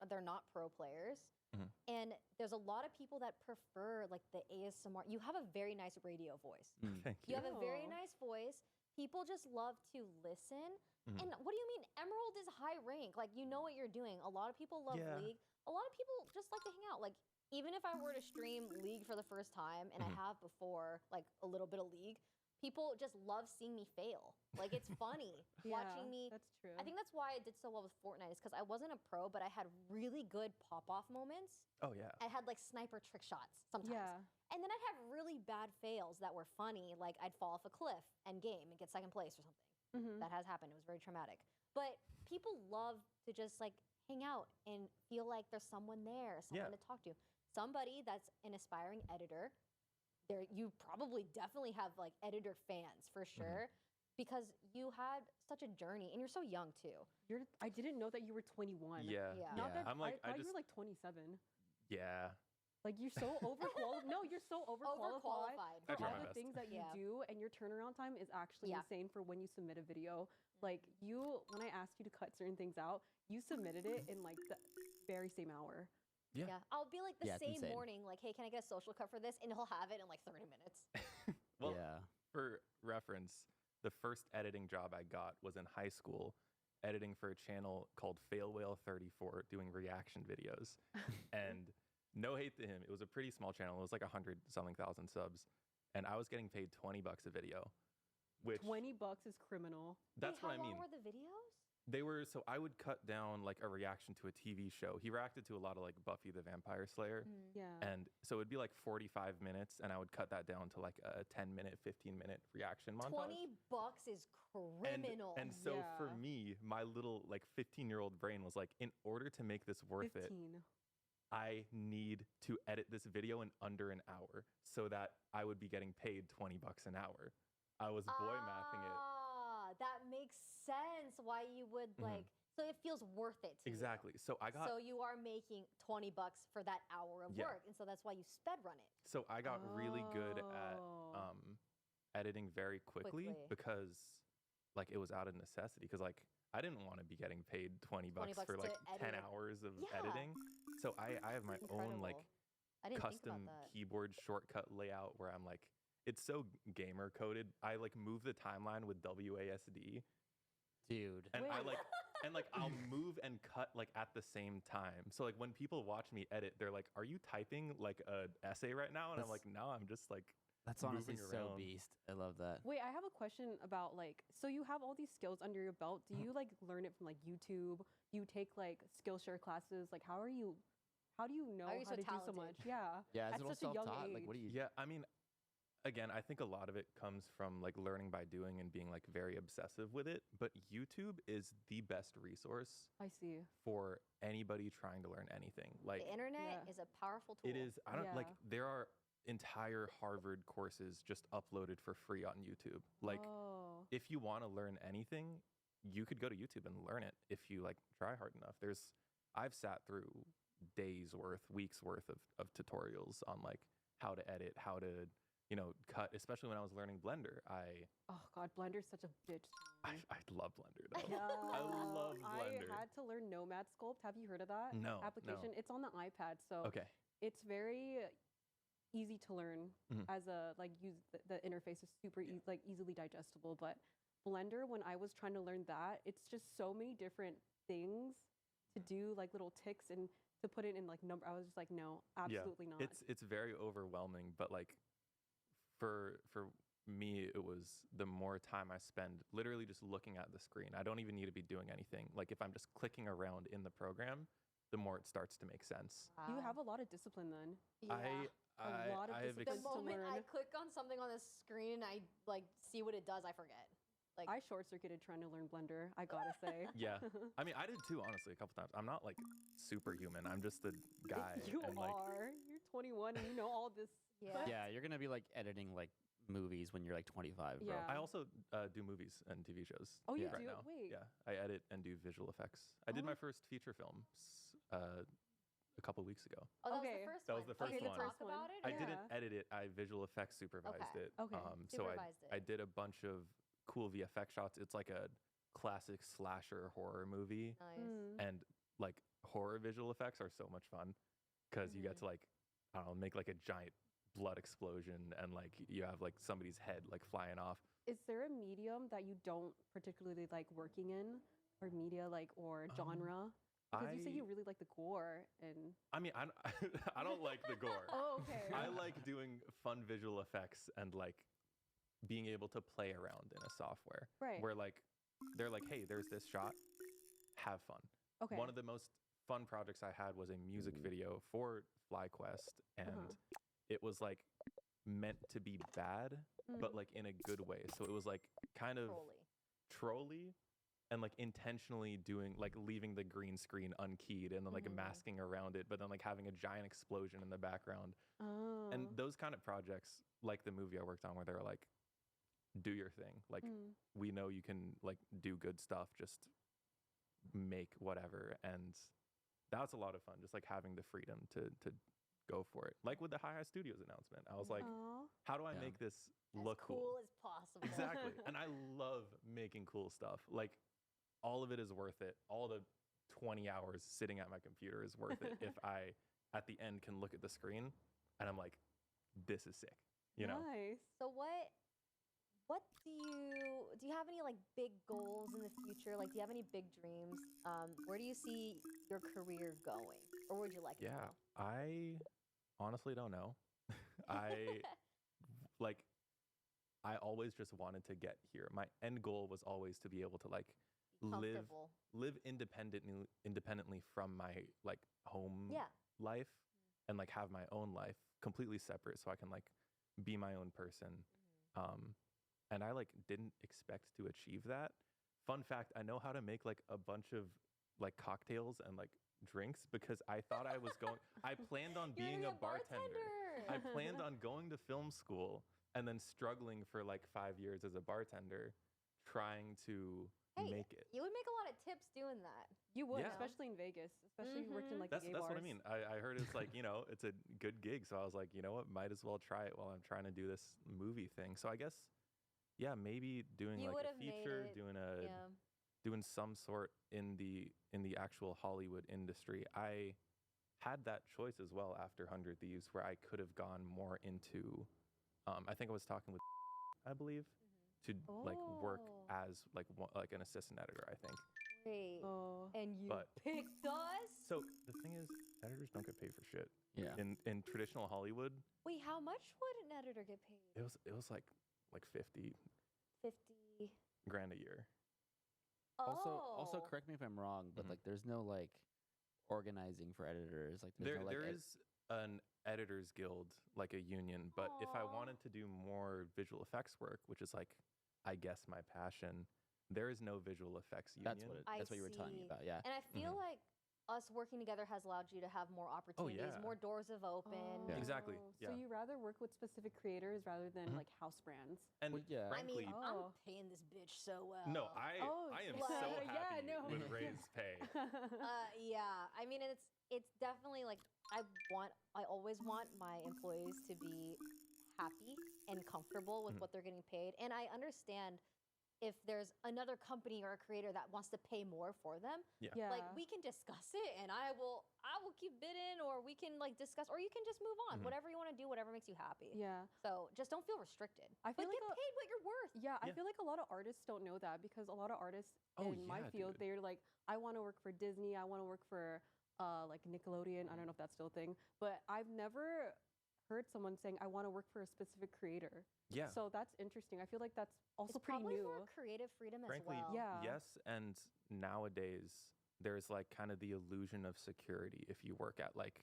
they're not pro players. Mhm. And there's a lot of people that prefer like the ASMR. You have a very nice radio voice. Mm. Thank You you. have a very Oh. nice voice. People just love to listen. Mhm. And what do you mean? Emerald is high rank. Like, you know what you're doing. A lot of people love Yeah. League. A lot of people just like to hang out. Like, even if I were to stream League for the first time, and I Mhm. have before, like a little bit of League, people just love seeing me fail. Like, it's funny watching me. That's true. I think that's why I did so well with Fortnite, is because I wasn't a pro, but I had really good pop-off moments. Oh yeah. I had like sniper trick shots sometimes. Yeah. And then I'd have really bad fails that were funny, like I'd fall off a cliff and game and get second place or something. Mhm. That has happened. It was very traumatic. But people love to just like hang out and feel like there's someone there, someone Yeah. to talk to. Somebody that's an aspiring editor. There, you probably definitely have like editor fans for sure, because you had such a journey and you're so young too. I didn't know that you were 21. Yeah. Yeah. Not Yeah. that I'm like, I I thought you just were like 27. yeah. Like you're so overqualified. No, you're so overqualified Overqualified. I for try all my the best. things that you Yeah. do, and your turnaround time is actually Yeah. insane for when you submit a video. Like when I asked you to cut certain things out, you submitted it in like the very same hour. Yeah. I'll be like the Yeah, it's same insane. morning, like, hey, can I get a social cut for this? And he'll have it in like 30 minutes. Well, yeah. for reference, the first editing job I got was in high school, editing for a channel called Fail Whale 34, doing reaction videos. And no hate to him, it was a pretty small channel. It was like 100 something thousand subs, and I was getting paid 20 bucks a video, which $20 is criminal. that's Wait, what I how mean. long were the videos? They were, so I would cut down like a reaction to a TV show. He reacted to a lot of like Buffy the Vampire Slayer. Yeah. And so it'd be like 45 minutes, and I would cut that down to like a 10-minute, 15-minute reaction montage. $20 is criminal. And so for Yeah. me, my little like 15-year-old brain was like, in order to make this worth it, 15. I need to edit this video in under an hour so that I would be getting paid 20 bucks an hour. I was boy mathing it. Ah, that makes sense why you would like, so it feels worth it to you. Exactly. So I got So you are making $20 for that hour of Yeah. work. And so that's why you sped run it. really good at Oh. editing very quickly, Quickly. because like it was out of necessity, because like I didn't want to be getting paid 20 bucks bucks for to like edit 10 it. hours of Yeah. editing. So I have my own like Incredible. I didn't think custom about that. keyboard shortcut layout where I'm like, it's so gamer coded. I like move the timeline with WASD, Dude. and I Wait. like and like I'll move and cut like at the same time. So like when people watch me edit, they're like, "Are you typing like a essay right now?" And I'm That's- like, "No, I'm just like That's honestly moving so around." beast. I love that. Wait, I have a question about like, so you have all these skills under your belt. Do you like learn it from like YouTube? Do you take like Skillshare classes? Like, how do you know How are you how so to do so talented? much? Yeah. Yeah, is At it all such a young self-taught? Like, what do you? Yeah, I mean, again, I think a lot of it comes from like learning by doing and being like very obsessive with it. But YouTube is the best resource I see. for anybody trying to learn anything. Like The internet Yeah. is a powerful tool. it is, I don't like, Yeah. there are entire Harvard courses just uploaded for free on YouTube. Like, Oh. if you want to learn anything, you could go to YouTube and learn it if you like try hard enough. I've sat through days worth, weeks worth of tutorials on like how to edit, how to, cut, especially when I was learning Blender. Oh God, Blender's such a bitch. to I learn. love Blender though. Yeah. I love Blender. I had to learn Nomad Sculpt. Have you heard of that No, application? no. It's on the iPad, so Okay. it's very easy to learn. Mhm. As a like use the interface is super like easily digestible. But Blender, when I was trying to learn that, it's just so many different things to do, like little ticks and to put it in like number. I was just like, no, absolutely not. It's very overwhelming, but like for me, it was the more time I spend literally just looking at the screen. I don't even need to be doing anything. Like if I'm just clicking around in the program, the more it starts to make sense. You have a lot of discipline then. Yeah. A lot of I have discipline The to moment I learn. click on something on the screen and I like see what it does, I forget. Like I short circuited trying to learn Blender, I gotta say. Yeah. I mean, I did too, honestly, a couple times. I'm not like superhuman. I'm just a guy. You and like, are. You're 21 and you know all this. Yeah. Yeah, you're gonna be like editing like movies when you're like 25, bro. Yeah. I also do movies and TV shows. Oh, you right do? now. Wait. Yeah, I edit and do visual effects. I did Oh. my first feature film a couple weeks ago. Oh, that Okay. was the first That one. was the first Did you one. talk about it? I or- didn't Yeah. edit it. I visual effects supervised Okay. it. Okay. So Supervised it. I did a bunch of cool VFX shots. It's like a classic slasher horror movie, Nice. and like horror visual effects are so much fun because you get to like, I don't know, make like a giant blood explosion and like you have like somebody's head like flying off. Is there a medium that you don't particularly like working in, or media like, or genre? Because you say you really like the gore and. I mean, I don't like the gore. Oh, okay. I like doing fun visual effects and like being able to play around in a software. Right. Where like they're like, hey, there's this shot, have fun. Okay. One of the most fun projects I had was a music video for FlyQuest, and it was like meant to be bad, but like in a good way. So it was like kind of trolly and like intentionally doing like leaving the green screen unkeyed and then like masking around it, but then like having a giant explosion in the background. Oh. And those kind of projects, like the movie I worked on, where they're like, do your thing. Like we know you can like do good stuff, just make whatever. And that's a lot of fun, just like having the freedom to go for it. Like with the Hi Hi Studios announcement, I was like, Aw. how do I Yeah. make this As look cool as possible. Exactly. And I love making cool stuff. Like all of it is worth it. All the 20 hours sitting at my computer is worth it if I at the end can look at the screen and I'm like, this is sick. You know? Nice. So what do you have any like big goals in the future? Like do you have any big dreams? Where do you see your career going? Or where'd you like it to Yeah. go? I honestly don't know. I like I always just wanted to get here. My end goal was always to be able to like Comfortable. live independently from my like home Yeah. life and like have my own life completely separate so I can like be my own person. And I like didn't expect to achieve that. Fun fact, I know how to make like a bunch of like cocktails and like drinks because I thought I was going I planned on You're being gonna a be a bartender. I planned on going to film school and then struggling for like 5 years as a bartender trying to Hey, make it. you would make a lot of tips doing that. You would, Yeah. especially in Vegas, especially if you worked in like That's the gay what I bars. mean. I heard it's like, you know, it's a good gig. So I was like, you know what, might as well try it while I'm trying to do this movie thing. So I guess, yeah, maybe doing You like would a have made feature, it, doing Yeah. doing some sort in the actual Hollywood industry. I had that choice as well after 100 Thieves, where I could have gone more into. I think I was talking with, I believe, to like work Oh. as like an assistant editor. I think. Wait. Oh. And you But- picked us? So the thing is, editors don't get paid for shit. Yeah. In traditional Hollywood, Wait, how much would an editor get paid? it was like 50 50. grand a year. Also, Oh. correct me if I'm wrong, but Mhm. like, there's no like organizing for editors. Like, there's There no, like, there is an editors guild, like a union, but if I Aw. wanted to do more visual effects work, which is like I guess my passion, there is no visual effects union. That's what you were telling me see. about. Yeah. And I feel like us working together has allowed you to have more opportunities, yeah. more doors have opened. Yeah. Exactly, So yeah. you rather work with specific creators rather than like house brands. And Well, yeah. I mean, frankly, I'm Oh. paying this bitch so well. no, I am like- so Yeah, happy no. with raised pay. Yeah, I mean, it's definitely like I always want my employees to be happy and comfortable with what they're getting paid, and I understand if there's another company or a creator that wants to pay more for them. Yeah. Like we can discuss it, and I will keep bidding, or we can like discuss, or you can just move on. Whatever you want to do, whatever makes you happy. Yeah. So just don't feel restricted. I feel but like get paid what you're worth. Yeah, I Yeah. feel like a lot of artists don't know that because a lot of artists Oh, in my yeah, field, dude. they're like, I want to work for Disney, I want to work for like Nickelodeon. I don't know if that's still a thing, but I've never heard someone saying, I want to work for a specific creator. Yeah. So that's interesting. I feel like that's also It's pretty probably new. more creative freedom Frankly, as well. Yeah. yes. And nowadays, there's like kind of the illusion of security if you work at like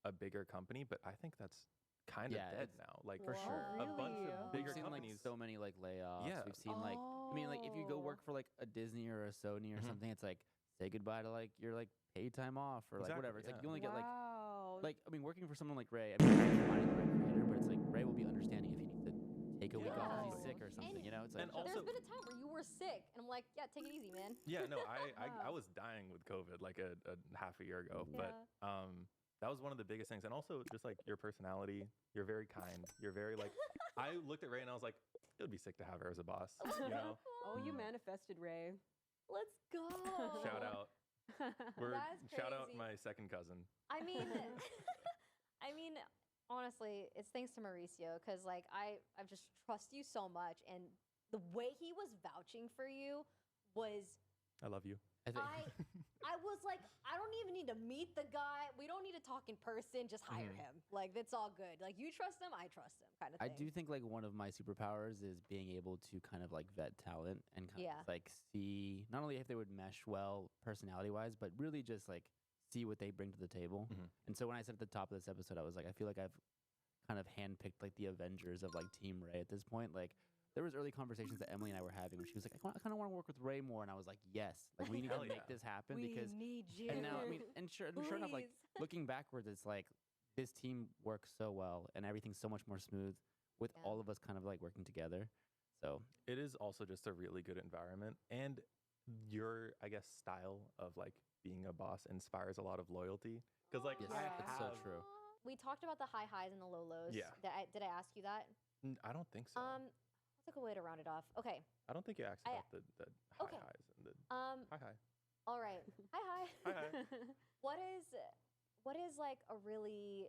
a bigger company, but I think that's kind of Yeah, dead it's- now. Like For Whoa. sure. a bunch Really? of We've bigger seen companies. like so many like layoffs. Yeah. We've seen like I mean like if you go work for like a Disney or a Sony or Mhm. something, it's like say goodbye to like your like paid time off or like Exactly, whatever. It's like yeah. you only get Wow. like I mean working for someone like Ray. I mean I'm finding the right creator, but it's like Ray will be understanding if he needs to take a week off because he's sick or something. And- You know, it's like and also- There's been a time where you were sick, and I'm like, yeah, take it easy, man. Yeah, no, I Wow. was dying with COVID like a half a year ago, Yeah. but that was one of the biggest things. And also just like your personality, you're very kind. You're very like, I looked at Ray and I was like, it would be sick to have her as a boss, you know? Oh, you manifested, Ray. Let's go. Shout out. That's Shout out crazy. my second cousin. I mean, I mean, honestly, it's thanks to Mauricio because like I just trust you so much, and the way he was vouching for you was I love you. I think I was like, I don't even need to meet the guy. We don't need to talk in person. Just hire him. Like that's all good. Like you trust him, I trust him, kind of I thing. do think like one of my superpowers is being able to kind of like vet talent and kind Yeah. of like see not only if they would mesh well personality wise, but really just like see what they bring to the table. Mhm. And so when I said at the top of this episode, I was like, I feel like I've kind of handpicked like the Avengers of like Team Ray at this point. Like there was early conversations that Emily and I were having when she was like, I kind of want to work with Ray more, and I was like, yes, like we need to Hell make yeah. this happen we because. need you. And now I mean, and sure enough, like Please. looking backwards, it's like this team works so well, and everything's so much more smooth with Yeah. all of us kind of like working together. So It is also just a really good environment. And your, I guess, style of like being a boss inspires a lot of loyalty. Because like Yes, I that's so have, true. We talked about the high highs and the low lows. Yeah. Did I ask you that? I don't think so. What's a good way to round it off? Okay. I don't think you asked I- about the high okay. highs and the hi. All right. Hi. Hi. What is like a really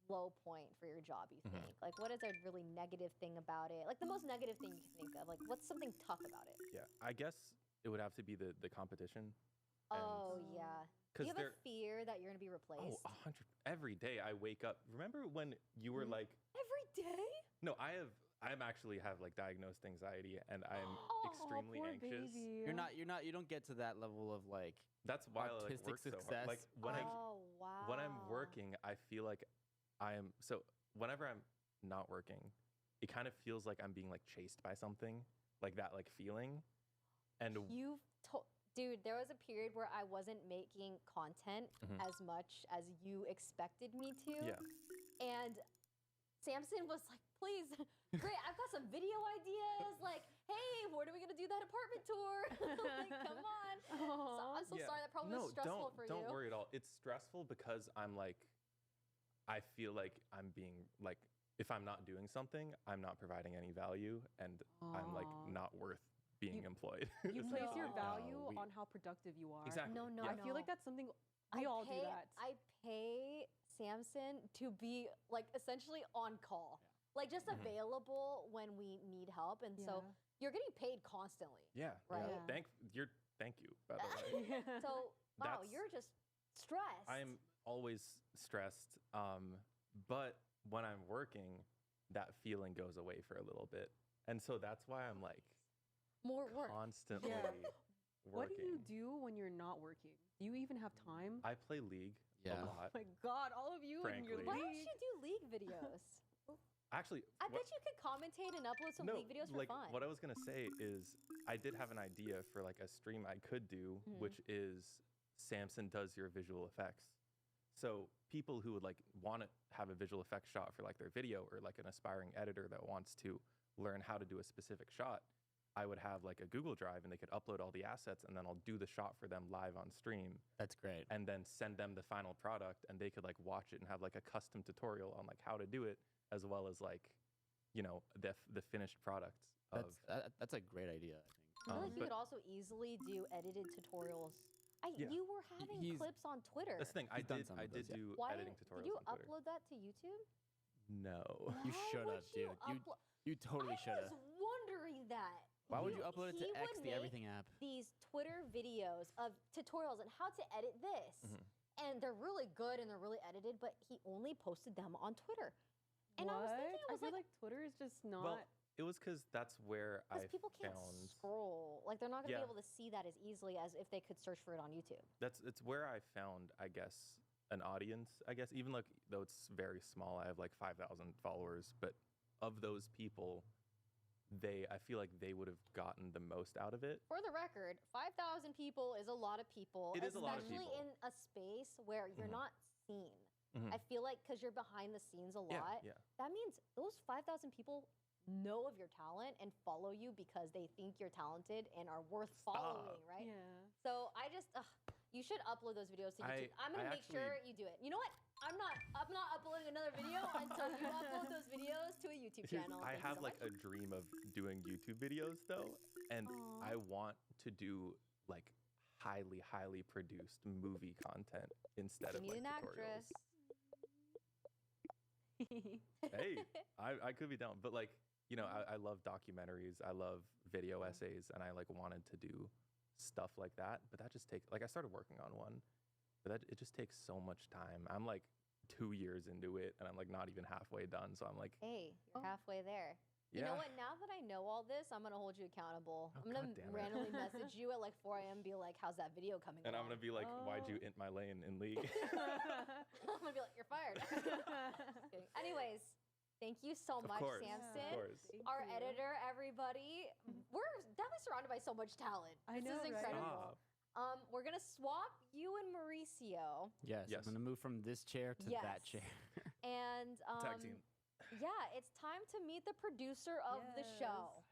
low point for your job, you Mhm. think? Like what is a really negative thing about it? Like the most negative thing you can think of. Like what's something tough about it? Yeah, I guess it would have to be the competition. Oh yeah. Do Because you have a they're fear that you're gonna be oh replaced? 100 every day I wake up. Remember when you were like, Every day? no, I'm actually have like diagnosed anxiety and I'm Oh, extremely poor anxious. baby. You don't get to that level of like That's why I like Autistic work so hard. success. Like when Oh wow. when I'm working, I feel like I am so whenever I'm not working, it kind of feels like I'm being like chased by something, like that like feeling. And You've told, dude, there was a period where I wasn't making content Mhm. as much as you expected me to. yeah. And Samson was like, please, great, I've got some video ideas. Like, hey, when are we gonna do that apartment tour? Like, come on. So, I'm so Yeah. sorry, that probably was stressful for don't you. worry at all. It's stressful because I'm like, I feel like I'm being like, if I'm not doing something, I'm not providing any value, and I'm like Aw. not worth being You- employed. You place your No. value we- on how productive you are. Exactly. No, no, Yeah. I feel like no. that's something we all do that. I pay Samson to be like essentially on call, like just Mhm. available when we need help. And so Yeah. you're getting paid constantly. Yeah. Right. Yeah. Thank you, by the way. So wow, That's- you're just stressed. I'm always stressed, but when I'm working, that feeling goes away for a little bit, and so that's why I'm like more work. constantly Yeah. working. What do you do when you're not working? Do you even have time? I play League Yeah. a Oh lot. my God, all of you and your Frankly. Why don't league. you do league videos? Actually, I what- bet you could commentate and upload some no, league videos for like fun. what I was gonna say is I did have an idea for like a stream I could do, Mhm. which is Samson does your visual effects. So people who would like want to have a visual effects shot for like their video, or like an aspiring editor that wants to learn how to do a specific shot, I would have like a Google Drive and they could upload all the assets, and then I'll do the shot for them live on stream, that's great. and then send them the final product, and they could like watch it and have like a custom tutorial on like how to do it, as well as like, you know, the finished product of That's a great idea. I think. I feel like you but- could also easily do edited tutorials. Yeah. You were having he's- clips on Twitter. That's the thing. He's done some I of those, did yeah. do Why editing didn't, tutorials did you on Twitter. upload that to YouTube? No. You Why should would have, dude. uplo- You totally should I have. was wondering that. Why would you upload it he to X, would the make everything app? These Twitter videos of tutorials on how to edit this. Mhm. And they're really good and they're really edited, but he only posted them on Twitter. And I was thinking, I was feel like, like Twitter is just not. Well, it was because that's where I because people can't found. scroll. Like they're not gonna Yeah. be able to see that as easily as if they could search for it on YouTube. It's where I found, I guess, an audience. I guess even though it's very small, I have like 5,000 followers, but of those people, I feel like they would have gotten the most out of it. For the record, 5,000 people is a lot of people. It is a lot of especially people. in a space where you're Mhm. not seen. Mhm. I feel like because you're behind the scenes a lot, Yeah. that means those 5,000 people know of your talent and follow you because they think you're talented and are worth following, right? Yeah. So I just, you should upload those videos to YouTube. I'm gonna I make sure actually- you do it. You know what? I'm not uploading another video until you upload those videos to a YouTube channel. I Thank you have so like much. a dream of doing YouTube videos though, and Aw. I want to do like highly produced movie content instead You of need like an tutorials. actress. Hey, I could be down, but like, you know, I love documentaries, I love video essays, and I like wanted to do stuff like that, but that just takes, like I started working on one, but it just takes so much time. I'm like 2 years into it and I'm like not even halfway done. So I'm like, Hey, you're halfway there. You yeah. know what? Now that I know all this, I'm gonna hold you accountable. Oh, I'm gonna God damn it. randomly message you at like 4 a.m. and be like, "How's that video coming?" And I'm gonna along?" be like, why'd you Oh. int my lane in league? I'm gonna be like, "You're fired." Just kidding. Anyways, thank you so Of much, course, Samson. of course. Thank Our you. editor, everybody. We're definitely surrounded by so much talent. I This know, is right? incredible. Stop. We're gonna swap you and Mauricio, Yes, Yes. I'm gonna move from this chair to that Yes. chair. and Tag team. yeah, it's time to meet the producer of the show. Yes.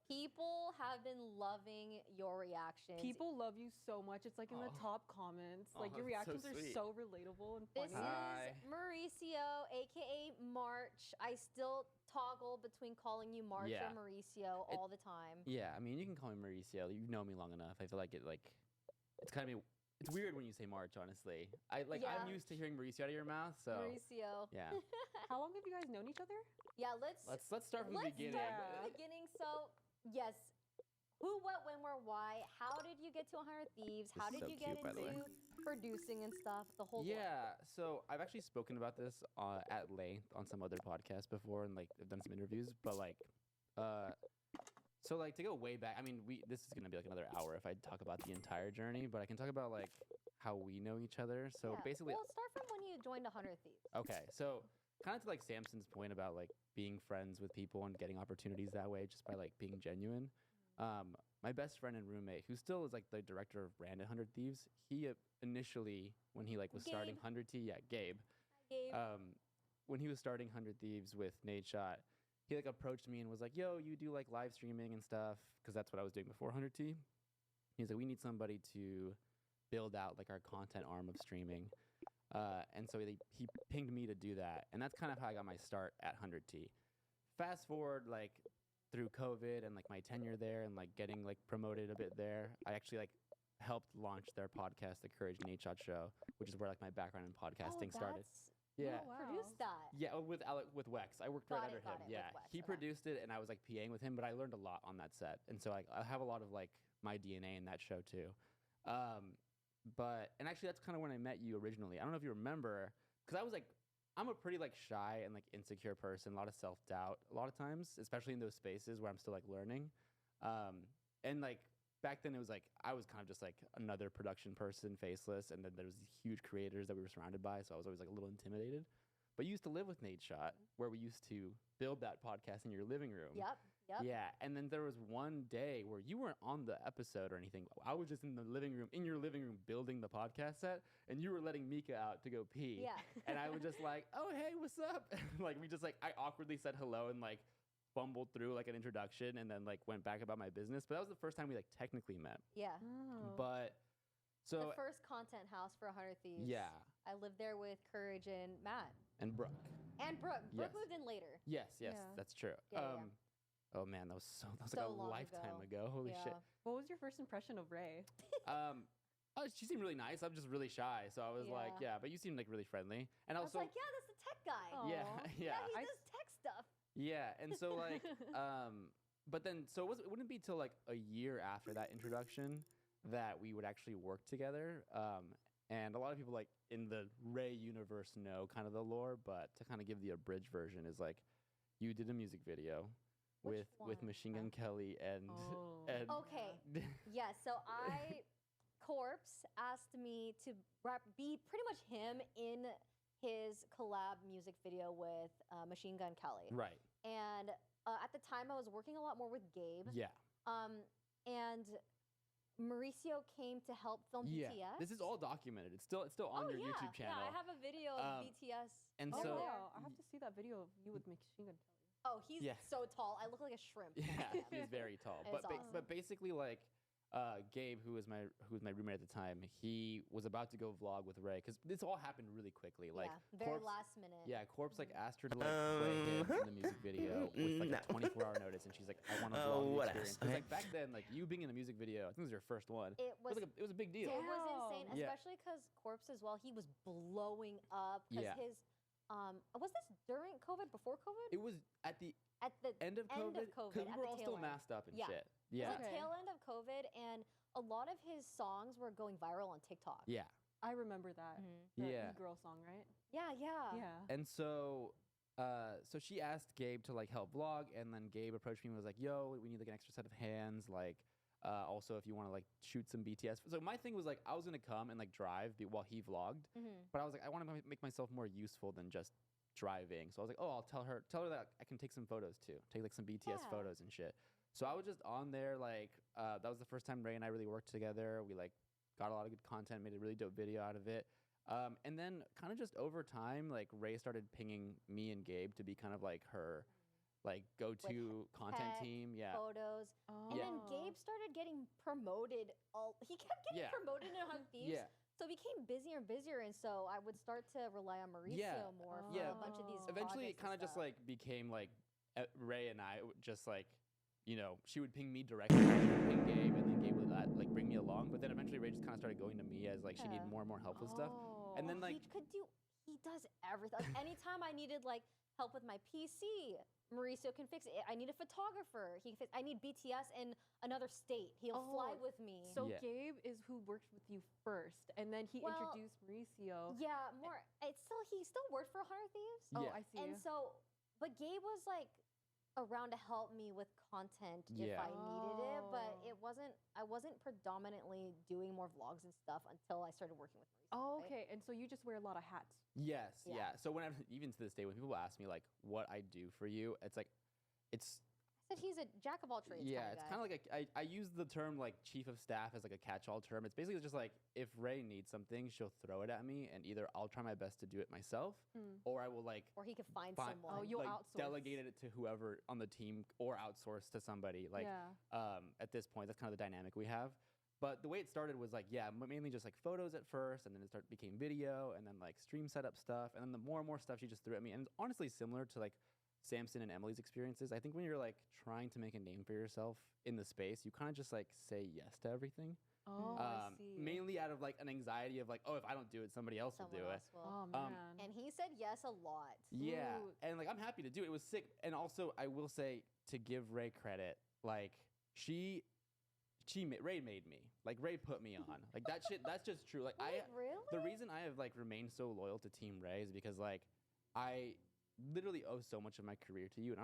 People have been loving your reactions. People love you so much. It's like in the Aw. top comments. Like Aw, your that's so reactions are sweet. so relatable and This funny. Hi. is Mauricio, aka March. I still toggle between calling you March Yeah. or Mauricio all the time. Yeah, I mean, you can call me Mauricio. You know me long enough. I feel like it's kind of it's weird when you say March. Honestly, I'm Yeah. used to hearing Mauricio out of your mouth. So Mauricio. yeah, How long have you guys known each other? Yeah, let's let's start from the let's beginning. start from the beginning. So yes, who, what, when, where, why? How did you get to 100 Thieves? How This is did so you get cute, by the way. into producing and stuff? The whole Yeah, so I've actually spoken about this at length on some other podcasts before, and like I've done some interviews. But like, so like to go way back, I mean, this is gonna be like another hour if I talk about the entire journey. But I can talk about like how we know each other. So Yeah. basically, Well, start from when you joined 100 Thieves. okay, so kind of to like Samson's point about like being friends with people and getting opportunities that way just by like being genuine. My best friend and roommate, who still is like the director of brand at 100 Thieves, he initially when he like was starting Gabe. 100 T, yeah, Gabe. Gabe. When he was starting 100 Thieves with Nate Shot, he like approached me and was like, "Yo, you do like live streaming and stuff," because that's what I was doing before 100 T. He's like, "We need somebody to build out like our content arm of streaming," and so he pinged me to do that, and that's kind of how I got my start at 100 T. Fast forward like through COVID and like my tenure there and like getting like promoted a bit there, I actually like helped launch their podcast, The Courage Nate Shot Show, which is where like my background in podcasting started. That's- Yeah. Oh, wow. Produced that. Yeah, with Wex. I worked Got right it, under him. got it, with Yeah, Wex, he okay. produced it, and I was like PAing with him. But I learned a lot on that set, and so I have a lot of like my DNA in that show too. And actually, that's kind of when I met you originally. I don't know if you remember, because I was like, I'm a pretty like shy and like insecure person. A lot of self doubt. A lot of times, especially in those spaces where I'm still like learning. And like back then, it was like I was kind of just like another production person, faceless, and then there was these huge creators that we were surrounded by. So I was always like a little intimidated. But you used to live with Nate Shot, where we used to build that podcast in your living room. Yep. Yeah, and then there was one day where you weren't on the episode or anything. I was just in the living room, building the podcast set, and you were letting Mika out to go pee. Yeah. And I was just like, "Oh, hey, what's up?" Like we just like I awkwardly said hello and like fumbled through like an introduction and then like went back about my business. But that was the first time we like technically met. Yeah. Oh. But so The first content house for 100 Thieves. yeah, I lived there with Courage and Matt. and Brooke. And Brooke. Brooke Yes. moved in later. Yes, Yeah. that's true. Yeah. Oh man, that was like So a long lifetime ago. ago. Holy Yeah. shit. What was your first impression of Ray? Oh, she seemed really nice. I'm just really shy, so I was like, Yeah. yeah. But you seemed like really friendly, and I was also, like, yeah, that's the tech guy. yeah, Aw. yeah, he I does tech stuff. yeah. And so like, but then so it wouldn't be till like a year after that introduction that we would actually work together. And a lot of people like in the Ray universe know kind of the lore, but to kind of give the abridged version is like you did a music video Which with one? Machine Gun Kelly and Oh. and Okay. Yes. So Corpse asked me to be pretty much him in his collab music video with Machine Gun Kelly. right. And at the time, I was working a lot more with Gabe. Yeah. And Mauricio came to help film Yeah. BTS. This is all documented. It's still on your yeah, YouTube channel. Yeah, I have a video of BTS. and Oh, so- wow. I have to see that video of you with Machine Gun Kelly. Oh, he's Yeah. so tall. I look like a shrimp. Yeah, he's very tall. It's But awesome. but basically like Gabe, who was my roommate at the time, he was about to go vlog with Ray because this all happened really quickly. Like yeah, very Corpse, last minute. Yeah, Corpse like asked her to like play him in the music video with like a 24-hour notice, and she's like, I want to vlog the what experience. else? 'Cause, like back then, like you being in the music video, I think it was your first one. It was. It was a big deal. It was insane, Yeah. especially because Corpse as well. He was blowing up because Yeah. his. Was this during COVID? Before COVID? It was at the At the end of COVID because we at were the all tail still end. masked up and Yeah. shit. It Yeah, was the tail end of COVID, and a lot of his songs were going viral on TikTok. yeah, I remember that. Mhm. The Yeah. E-Girl song, right? Yeah, yeah. Yeah. And so, so she asked Gabe to like help vlog, and then Gabe approached me and was like, "Yo, we need like an extra set of hands. Like, also if you want to like shoot some BTS." So my thing was like, I was gonna come and like drive while he vlogged, Mhm. but I was like, I want to make myself more useful than just driving. So I was like, oh, I'll tell her that I can take some photos too, take like some BTS Yeah. photos and shit. So I was just on there like, that was the first time Ray and I really worked together. We like got a lot of good content, made a really dope video out of it. And then kind of just over time, like Ray started pinging me and Gabe to be kind of like her like go-to content tech, team. Yeah. Photos. Oh. And then Gabe started getting promoted. He kept getting Yeah. promoted in Hug Thieves. Yeah. So it became busier and busier, and so I would start to rely on Mauricio Yeah. more for Yeah. a bunch of these. Eventually it projects and kind of just stuff. like became like Ray and I just like, you know, she would ping me directly, I would ping Gabe, and then Gabe would like bring me along. But then eventually Ray just kind of started going to me as like she needed Yeah. more and more help with stuff. Oh. And then Well, like, he does everything. Like anytime I needed like help with my PC, Mauricio can fix it. I need a photographer. He can fix. I need BTS in another state. He'll fly Oh, with me. So Yeah. Gabe is who worked with you first, and then he Well, introduced Mauricio. yeah, more. He still worked for 100 Thieves. Oh, Yeah. I see. And so, but Gabe was like around to help me with content if Yeah. I needed it, but Oh. I wasn't predominantly doing more vlogs and stuff until I started working with Mauricio. Oh, right? okay. And so you just wear a lot of hats. yes, Yeah. yeah. So whenever, even to this day, when people ask me like what I do for you, it's like, it's I said he's a jack of all trades. yeah, kinda it's guy. kind of like I use the term like chief of staff as like a catch-all term. It's basically just like if Ray needs something, she'll throw it at me, and either I'll try my best to do it myself, or I will like Or he could find find- someone. Oh, you'll like outsource. delegate it to whoever on the team or outsource to somebody. Like Yeah. at this point, that's kind of the dynamic we have. But the way it started was like, yeah, mainly just like photos at first, and then it became video, and then like stream setup stuff, and then the more and more stuff she just threw at me. And it's honestly similar to like Samson and Emily's experiences. I think when you're like trying to make a name for yourself in the space, you kind of just like say yes to everything. Oh, I see. Mainly out of like an anxiety of like, oh, if I don't do it, somebody else Someone will do else it. will. Oh man. And he said yes a lot. Yeah, Ooh. and like I'm happy to do it. It was sick, and also I will say to give Ray credit, like Ray made me. Like Ray put me on. Like that shit. That's just true. Like Wait, really? the reason I have like remained so loyal to Team Ray is because like I literally owe so much of my career to you, and